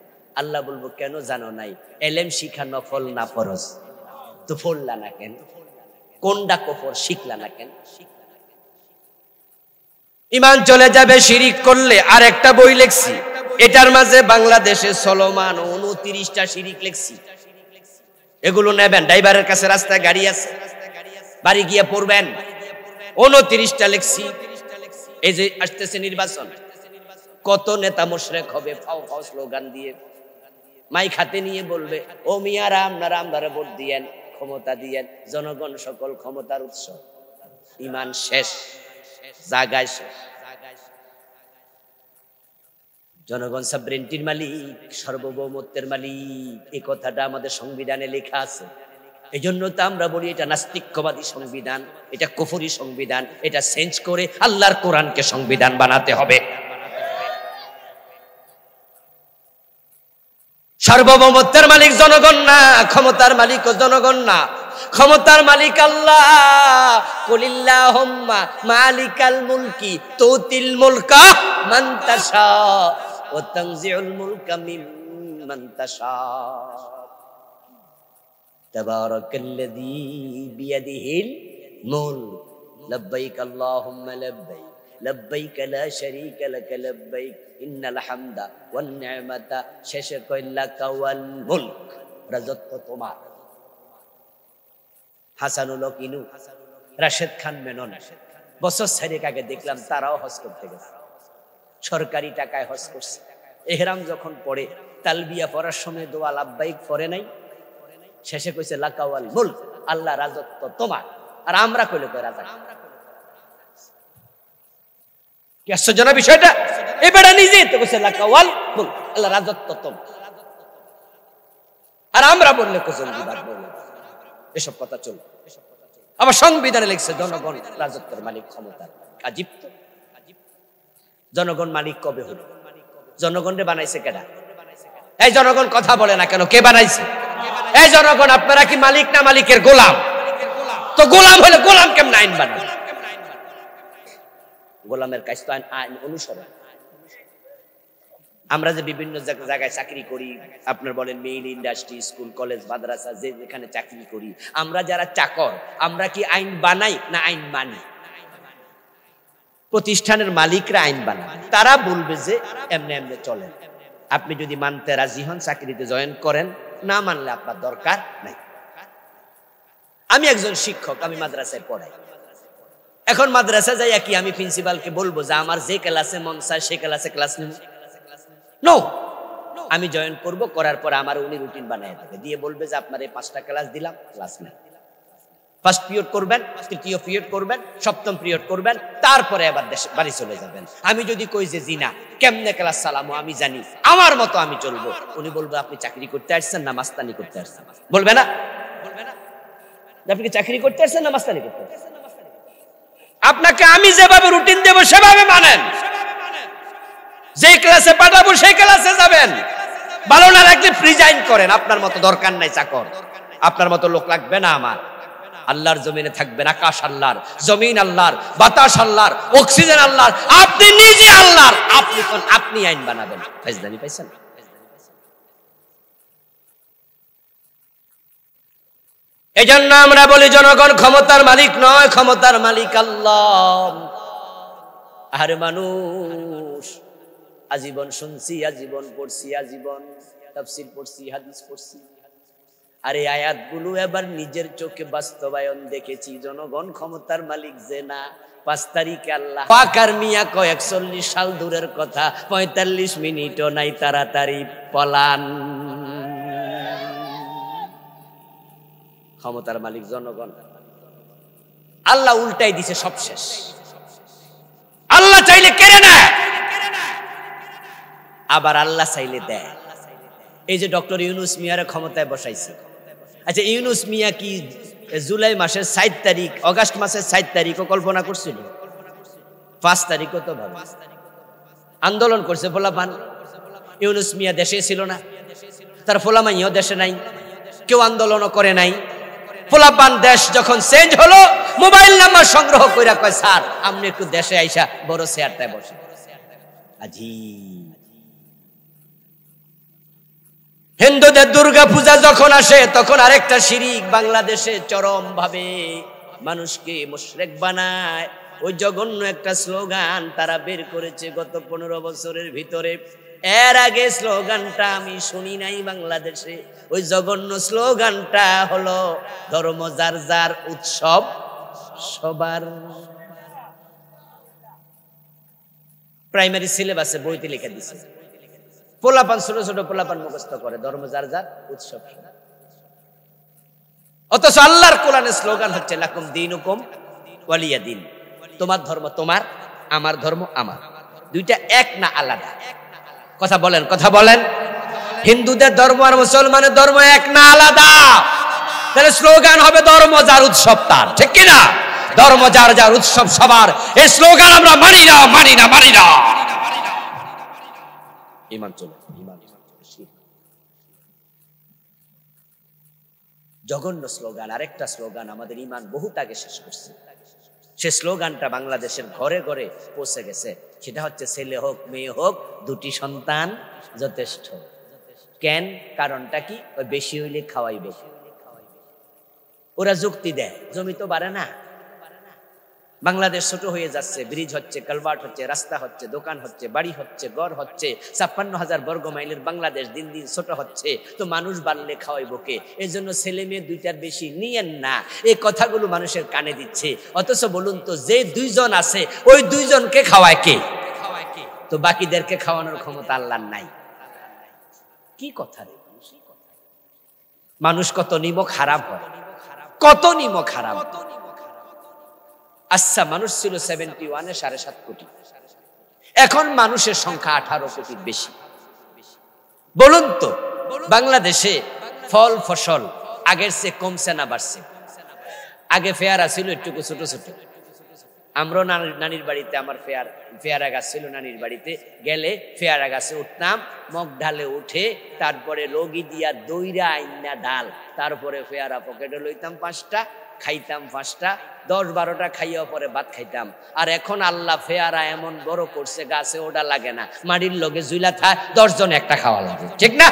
আল্লাহ বলবো, কেন জানো নাই? এলেম শিখা নফল না ফরজ, তো পড়লা না কেন? কোনটা কুফর শিখলা না কেন? ইমান চলে যাবে শিরিক করলে। আর একটা বই লিখছি, এটার মাঝে বাংলাদেশে চলমান 29টা শিরিক লিখছি। এগুলো নেবেন, ড্রাইভারের কাছে রাস্তায় গাড়ি আছে, বাড়ি গিয়ে পড়বেন। 29টা লিখছি। এই যে আসতেছে নির্বাচন, কত নেতা মুশরিক হবে ফাও ফাও স্লোগান দিয়ে, মাইক হাতে নিয়ে বলবে, ও মিয়ারা আপনারা আমদারে ভোট দিয়েন, ক্ষমতা দিয়েন, জনগণ সকল ক্ষমতার উৎস। ইমান শেষ, জায়গায় শেষ। জনগণ সাবরেন্টির মালিক, সার্বভৌমত্বের মালিক, এই কথাটা আমাদের সংবিধানে লেখা আছে। এই জন্য তো আমরা বলি এটা নাস্তিক্যবাদী সংবিধান, এটা কুফরি সংবিধান, এটা চেঞ্জ করে আল্লাহর কোরআনকে সংবিধান বানাতে হবে। সার্বভৌমত্বের মালিক জনগণ না, ক্ষমতার মালিক ও জনগণ না, ক্ষমতার মালিক আল্লাহ। কুলিল্লাহুম্মা মালিকাল মুলকি তুতিল মুলকা মান তাশা ওয়া তানজিউল মুলকা মিম্মান তাশা তাবারাকাল্লাযী বিয়াদিহিল মুলক লাব্বাইক আল্লাহুম্মা লাব্বাইক লাব্বাইক লা শারীকা লাক লাব্বাইক ইন্নাল হামদা ওয়ান নি'মাতা শেষে কইলা কাওয়াল মুলক, রাজত্ব তোমার। হাসানুল কিনু, রাশেদ খান মেনন, বছর 6 আগে দেখলাম তারাও হজ করতে গেছে, সরকারি টাকায় হজ করছে। ইহরাম যখন পড়ে তালবিয়া পড়ার সময় দোয়া লাব্বাইক পড়ে নাই, শেষে কইছে লাকাওয়াল মুলক, আল্লাহ রাজত্ব তোমার। আর আমরা কইলে কই রাজা। কি আশ্চর্য না বিষয়টা? এই বেটা নিজেই তো কইছে লাকাওয়াল মুলক, আল্লাহ রাজত্ব তোমার। আর আমরা বললে কো জঙ্গিবাদ বললে, এসব কথা চলবে। আবার সংবিধানে লিখছে জনগণ রাজত্বের মালিক, ক্ষমতার। আজীব তো। জনগণ মালিক কবে হলো? জনগণরে বানাইছে কেডা? এই জনগণ কথা বলে না কেন? কে বানাইছে? এই জনগণ। আপনারা কি মালিক না মালিকের গোলাম? তো গোলাম হলে গোলাম কেমন আইন বানায়? গোলামের কাজ তো আইন অনুসরণ। আমরা যে বিভিন্ন জায়গায় চাকরি করি, আপনার বলেন মেইল ইন্ডাস্ট্রি, স্কুল কলেজ মাদ্রাসা, যেখানে চাকরি করি, আমরা যারা চাকর, আমরা কি আইন বানাই না আইন মানি? প্রতিষ্ঠানের মালিকরা আইন বানায়, তারা বলবে যে এমনি এমনি চলেন। আপনি যদি মানতে রাজি হন চাকরিতে জয়েন করেন, না মানলে আপনার দরকার নাই। আমি একজন শিক্ষক, আমি মাদ্রাসায় পড়াই। এখন মাদ্রাসা যাই কি আমি প্রিন্সিপালকে বলবো যে আমার যে ক্লাসে মন চায় সে ক্লাসে ক্লাস নেব? নো। আমি জয়েন করব, করার পর আমার উনি রুটিন বানিয়ে দেবে, দিয়ে বলবে যে আপনার এই 5টা ক্লাস দিলাম, ক্লাস নেই। ফার্স্ট পিরিয়ড করবেন, তৃতীয় পিরিয়ড করবেন, সপ্তম পিরিয়ড করবেন, তারপরে আবার বাড়ি চলে যাবেন। আমি যদি কই যে জিনা কেমনে ক্লাস চালামো আমি জানি, আমার মতো আমি চলবো, উনি বলবো আপনি চাকরি করতে আসছেন না মাস্তানি করতে আসছেন? বলবে না? আপনি কি চাকরি করতে আসছেন না মাস্তানি করতে আসছেন? আপনাকে আমি যেভাবে রুটিন দেব সেভাবে মানেন। যে ক্লাসে পাঠাবো সেই ক্লাসে যাবেন। ভালো না লাগলে রিজাইন করেন, আপনার মতো দরকার নাই চাকর, আপনার মতো লোক লাগবে না আমার। আল্লাহর জমিনে থাকবেন, আকাশ আল্লাহর, জমিন আল্লাহর, বাতাস আল্লাহর, অক্সিজেন আল্লাহর, আপনি নিজে আল্লাহর। আপনি আইন বানাবেন। ফাইজদানি পাইছেন? এজন্য আমরা বলি জনগণ ক্ষমতার মালিক নয়, ক্ষমতার মালিক আল্লাহ। আরে মানুষ, আজীবন শুনছি, আজীবন পড়ছি, আজীবন তাফসীর পড়ছি, হাদিস পড়ছি, আর এই আয়াতগুলো এবার নিজের চোখে বাস্তবায়ন দেখেছি। জনগণ ক্ষমতার মালিক যে না, 5 তারিখে আল্লাহ পাক আর মিয়া কয় 41 সাল দূরের কথা, 45 মিনিটও নাই, তাড়াতাড়ি পলান। ক্ষমতার মালিক জনগণ। আল্লাহ উল্টাই দিছে, সব শেষ। আল্লাহ চাইলে কেড়ে নেয়, আবার আল্লাহ চাইলে দেয়। এই যে ডক্টর ইউনূস মিয়ারে ক্ষমতায় বসাইছে। আচ্ছা, ইউনূস মিয়া কি জুলাই মাসের 7 তারিখ, অগাস্ট মাসের 7 তারিখও কল্পনা করছিল? 5 তারিখও তো ভাবে আন্দোলন করছে ফোলাপান। ইউনূস মিয়া দেশে ছিল না, তার ফোলামাইও দেশে নাই, কেউ আন্দোলনও করে নাই। ফোলাপান দেশ যখন চেঞ্জ হলো, মোবাইল নাম্বার সংগ্রহ কইরা কয় স্যার আপনি একটু দেশে আইসা বড় চেয়ারটায় বসে। আজি হিন্দুদের দুর্গা পূজা যখন আসে তখন আরেকটা শিরিক বাংলাদেশে চরম ভাবে মানুষকে মুশরিক বানায়। ওই জঘন্য একটা স্লোগান তারা বের করেছে গত 15 বছরের ভিতরে। এর আগে স্লোগানটা আমি শুনি নাই বাংলাদেশে। ওই জঘন্য স্লোগানটা হলো ধর্ম যার যার, উৎসব সবার। প্রাইমারি সিলেবাসে বইতে লিখে দিছে, পোলাপান ছোট ছোট পোলাপান মুখস্থ করে ধর্ম যার যার, উৎসব সবার। অথচ আল্লাহর কোরআনের স্লোগান হচ্ছে লাকুম দীনুকুম ওয়ালিয়া দিন। তোমার ধর্ম তোমার, আমার ধর্ম আমার। দুইটা এক না আলাদা? কথা বলেন, কথা বলেন। হিন্দুদের ধর্ম আর মুসলমানের ধর্ম এক না আলাদা? তাহলে স্লোগান হবে ধর্ম যার, উৎসব তার, ঠিক কিনা? ধর্ম যার যার, উৎসব সবার, এই স্লোগান আমরা মানি না, মানি না, মানি না। ঈমান চলে, ঈমান জঘন্য স্লোগান। আরেকটা স্লোগান আমাদের ঈমান বহুত আগে শেষ করছে। সে স্লোগানটা বাংলাদেশের ঘরে ঘরে পৌঁছে গেছে। সেটা হচ্ছে ছেলে হোক মেয়ে হোক দুটি সন্তান যথেষ্ট। কেন? কারণটা কি? ওই বেশি হইলে খাওয়াইবে। ওরা যুক্তি দেয়, জমি তো বাড়ে না, বাংলাদেশ ছোট হয়ে যাচ্ছে, ব্রিজ হচ্ছে, কালভার্ট হচ্ছে, রাস্তা হচ্ছে, দোকান হচ্ছে, বাড়ি হচ্ছে, ঘর হচ্ছে, 56,000 বর্গ মাইলের বাংলাদেশ দিন দিন ছোট হচ্ছে, তো মানুষ বাড়লে খাওয়াইব কে? এই জন্য ছেলে মেয়ে দুইটার বেশি নিয়েন না, এই কথাগুলো মানুষের কানে দিচ্ছে। অথচ বলুন তো, যে দুইজন আছে ওই দুইজনকে খাওয়ায় কে? তো বাকিদেরকে খাওয়ানোর ক্ষমতা আল্লাহর নাই। কি কথা রে? মানুষ কত নিমক খারাপ হয়, কত নিমক খারাপ। আচ্ছা, মানুষ ছিল 71-এ 7.5 কোটি, এখন মানুষের সংখ্যা 18 কোটির বেশি। বলুন তো বাংলাদেশে ফল ফসল আগের চেয়ে কমছে না বাড়ছে? আগে পেয়ারা ছিল একটু ছোট ছোট, আমরাও নানির বাড়িতে, আমার পেয়ারা গাছ ছিল নানির বাড়িতে, গেলে পেয়ারা গাছে উঠতাম, মগ ঢালে উঠে তারপরে লগি দিয়া দইরা আইনা ডাল, তারপরে পেয়ারা পকেটে লইতাম 5টা, খাইতাম 5টা, 10-12টা খাইয়া পরে ভাত খাইতাম। আর এখন আল্লাহ পেয়ারা এমন বড় করছে, গাছে ওটা লাগে না, মাটির লগে জুইলা থাক, 10 জন একটা খাওয়া লাগে, ঠিক না?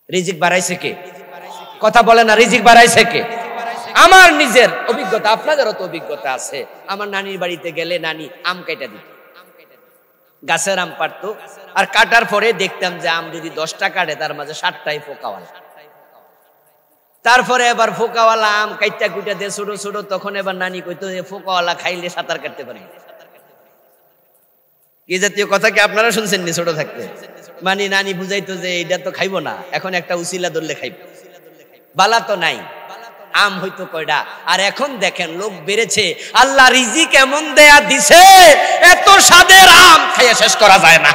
রিজিক বাড়াইছে কে? কথা বলে না, রিজিক বাড়াইছে কে? আমার নিজের অভিজ্ঞতা, আপনাদেরও তো অভিজ্ঞতা আছে। আমার নানির বাড়িতে গেলে নানি আম কাটা দিত, গাছের আম পারতো, আর কাটার পরে দেখতাম যে আম যদি 10টা কাটে তার মাঝে 7টাই পোকাওয়ালা। তারপরে এবার ফোকাওয়ালা আম কাইটা কুইটা দিয়ে ছোট ছোট, তখন এবার নানি কইতো যে ফোকাওয়ালা খাইলে সাঁতার কাটতে পারি। কি জাতীয় কথা কি আপনারা শুনছেন নি ছোট থাকতে? মানে নানি বুঝাইতো যে এইটা তো খাইবো না, এখন একটা উসিলা ধরলে খাইব, বালা তো নাই, আম হইতো কয়টা। আর এখন দেখেন লোক বেড়েছে, আল্লাহ রিজিক এমন দেয়া দিছে, এত স্বাদের আম খাইয়া শেষ করা যায় না।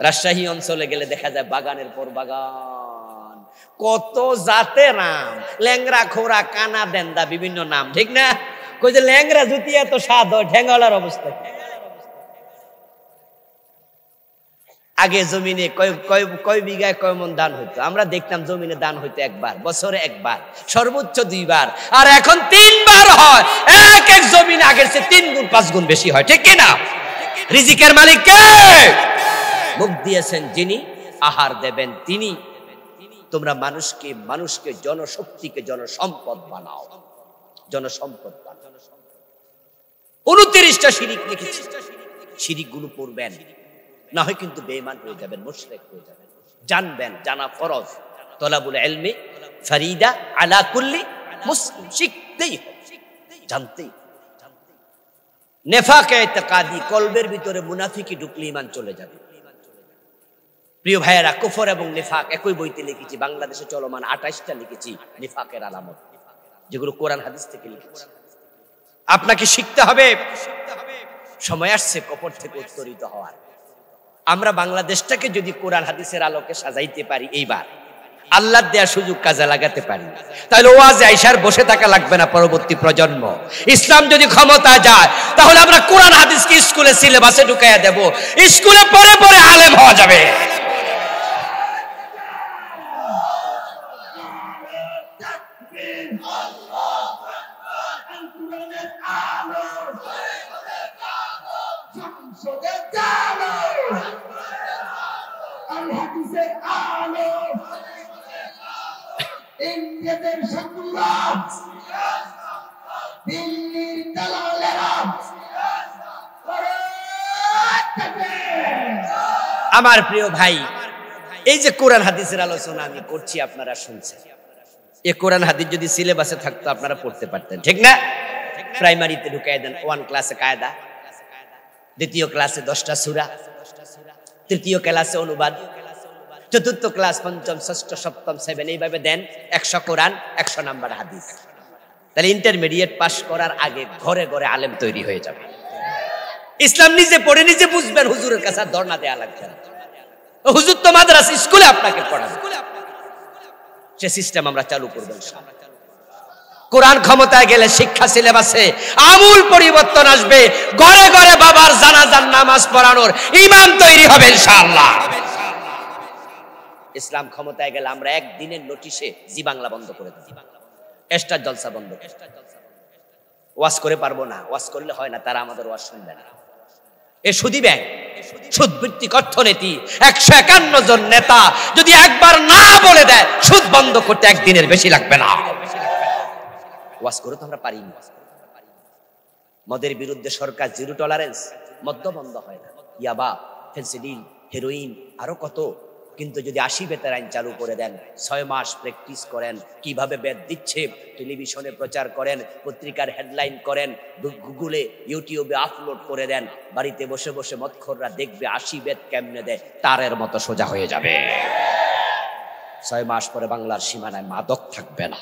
রাজশাহী অঞ্চলে গেলে দেখা যায় বাগানের পর বাগান, কত জাতের আম, ল্যাংরা, খোরা, কানা, দেন্দা, বিভিন্ন নাম, ঠিক না? কই যে ল্যাংরা জুতি এত স্বাদ হয়, ঠেঙ্গাওয়ালার অবস্থা। আগে জমিনে কয় বিঘায় কয় মন দান হইতো? আমরা দেখতাম জমিনে দান হইতো একবার, বছরে একবার, সর্বোচ্চ 2 বার, আর এখন 3 বার হয়। এক এক জমিনে আগের চেয়ে 3 গুণ 5 গুণ বেশি হয়, ঠিক কিনা? রিজিকের মালিক কে? মুখ দিয়েছেন যিনি, আহার দেবেন তিনি। তোমরা মানুষকে জনশক্তিকে জনসম্পদ বানাও, জনসম্পদ বানাও। 29টা শিরিক লিখেছি, শিরিকগুলো পড়বেন, না হয় কিন্তু বেঈমান হয়ে যাবেন, মুশরিক হয়ে যাবেন। জানবেন, জানা ফরজ। তলাবুল ইলমি ফরিদা আলা কুল্লি মুসলিম, শিখতেই হবে, জানতেই। নেফাকে ইতিকাদি, কলবের ভিতরে মুনাফিকি ঢুকলে ঈমান চলে যাবে। প্রিয় ভাইয়েরা, কুফর এবং নিফাক একই বইতে লিখেছি, বাংলাদেশে চলমান 28টা লিখেছি নিফাকের আলামত, যেগুলো কোরআন হাদিস থেকে লিখেছি। আপনাকে শিখতে হবে, সময় আসছে কবর থেকে উত্তরিত হওয়ার। আমরা বাংলাদেশটাকে যদি কোরআন হাদিসের আলোকে সাজাইতে পারি, এইবার আল্লাহর দেয়া সুযোগ কাজে লাগাতে পারি, তাহলে ওয়াজে আইসার বসে থাকা লাগবে না পরবর্তী প্রজন্ম। ইসলাম যদি ক্ষমতা যায়, তাহলে আমরা কোরআন হাদিসকে স্কুলে সিলেবাসে ঢুকাইয়া দেব, স্কুলে পড়ে পড়ে আলেম হওয়া যাবে। In ইংরেজের শত্রুরা, দিল্লির দালালেরা, আমার প্রিয় ভাই, এই যে কোরআন হাদিসের আলোচনা আমি করছি আপনারা শুনছেন, এই কোরআন হাদিস যদি সিলেবাসে থাকতো আপনারা পড়তে পারতেন, ঠিক না? প্রাইমারিতে ঢুকাই দেন 1 ক্লাসে কায়দা, 2য় ক্লাসে 10টা সূরা, 3য় ক্লাসে অনুবাদ, 4র্থ ক্লাস 5ম 6ষ্ঠ 7ম 7 এইভাবে দেন 100 কোরআন 100 নাম্বার হাদিস। তাহলে ইন্টারমিডিয়েট পাস করার আগে ঘরে ঘরে আলেম তৈরি হয়ে যাবে। ইসলাম নিজে পড়ে নিজে বুঝবেন, হুজুরের কাছে ধর্ণা দেয়া লাগবে না। হুজুর তো মাদ্রাসা স্কুলে আপনাকে পড়াবে, সে সিস্টেম আমরা চালু করব ইনশাআল্লাহ। কোরআন ক্ষমতায় গেলে শিক্ষা সিলেবাসে আমূল পরিবর্তন আসবে, ঘরে ঘরে বাবার জানাজার নামাজ পড়ানোর ইমাম তৈরি হবে ইনশাআল্লাহ। ইসলাম ক্ষমতায় গেলে আমরা একদিনের নোটিশে জি বাংলা বন্ধ করে দেব, স্টার জলসা বন্ধ, ওয়াজ করে পারবো না, ওয়াজ করলে হয় না, তারা আমাদের ওয়াজ শুনবে না। এ সুদী ব্যাংক, সুদভিত্তিক অর্থনীতি, 151 জন নেতা যদি একবার না বলে দেয় সুদ বন্ধ করতে একদিনের বেশি লাগবে না। ওয়াজ করে তো আমরা পারি না। মদের বিরুদ্ধে সরকার 0 টলারেন্স, মদ্য বন্ধ হয় না, ইয়াবা, ফেন্সিডিল, হেরোইন, আরো কত। কিন্তু যদি 80 বেতের আইন চালু করে দেন, 6 মাস প্র্যাকটিস করেন, কিভাবে বেদ দিচ্ছে টেলিভিশনে প্রচার করেন, পত্রিকার হেডলাইন করেন, গুগলে ইউটিউবে আপলোড করে দেন, বাড়িতে বসে বসে মদখোররা দেখবে 80 বেদ কেমনে দেয়, তারের মতো সোজা হয়ে যাবে। 6 মাস পরে বাংলার সীমানায় মাদক থাকবে না।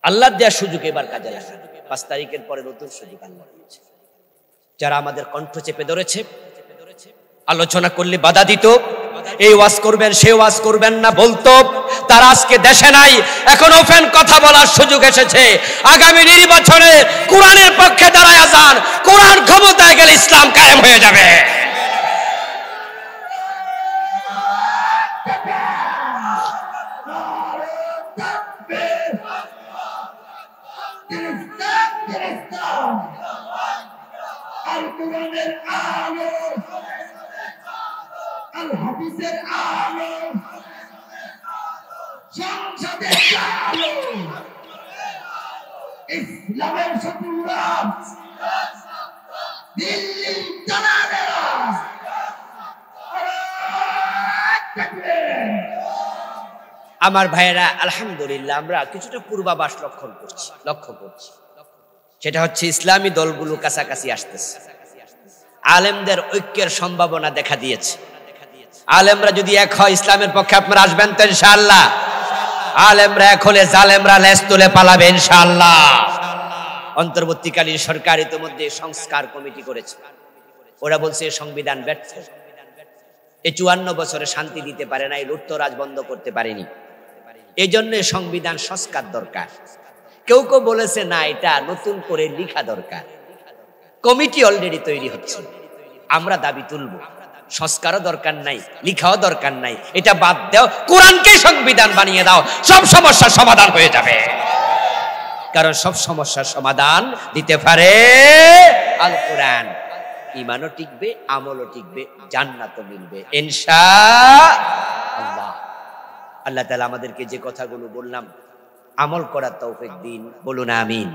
আল্লাহ দেয়া সুযোগ এবার কাজে লাগান। 5 তারিখের পরে নতুন সুযোগ আল্লাহ দিয়েছে। যারা আমাদের কণ্ঠ চেপে ধরেছে, আলোচনা করলে বাধা দিত, এই ওয়াজ করবেন সে ওয়াজ করবেন না বলতো, তারা আজকে দেশে নাই। এখন ওপেন কথা বলার সুযোগ এসেছে। আগামী নির্বাচনে কোরআনের পক্ষে দাঁড়ায় যান, কোরআন ক্ষমতায় গেলে ইসলাম কায়েম হয়ে যাবে। কোরআনের আলো, আল হাদিসের আলো, সংসদের আলো, ইসলামের শত্রুরা, দিল্লির দালালেরা, আমার ভাইয়েরা, আলহামদুলিল্লাহ আমরা কিছুটা পূর্বাভাস লক্ষ্য করছি। সেটা হচ্ছে ইসলামী দলগুলো কাছাকাছি আসতেছে, আলেমদের ঐক্যের সম্ভাবনা দেখা দিয়েছে। আলেমরা যদি এক হয় ইসলামের পক্ষে আপনারা আসবেন তো ইনশাআল্লাহ। আলেমরা এক হলে জালেমরা লেজ তুলে পালাবে ইনশাআল্লাহ। অন্তর্বর্তীকালীন সরকার ইতিমধ্যে সংস্কার কমিটি করেছে, ওরা বলছে সংবিধান ব্যর্থ, এই 54 বছরে শান্তি দিতে পারে নাই, লুটতরাজ বন্ধ করতে পারেনি, এই জন্য সংবিধান সংস্কার দরকার। কেউ কেউ বলেছে না, এটা নতুন করে লেখা দরকার। কমিটি অলরেডি তৈরি হচ্ছে, আমরা দাবি তুলব, সংস্কারও দরকার নাই, লিখাও দরকার নাই, এটা বাদ দাও, কোরআনকে সংবিধান বানিয়ে দাও, সব সমস্যার সমাধান হয়ে যাবে। কারণ সব সমস্যার সমাধান দিতে পারে আল কোরআন। ঈমানও টিকবে, আমলও টিকবে, জান্নাতও মিলবে ইনশাআল্লাহ। আল্লাহ তাআলা আমাদেরকে যে কথাগুলো বললাম আমল করার তৌফিক দিন, বলুন আমিন।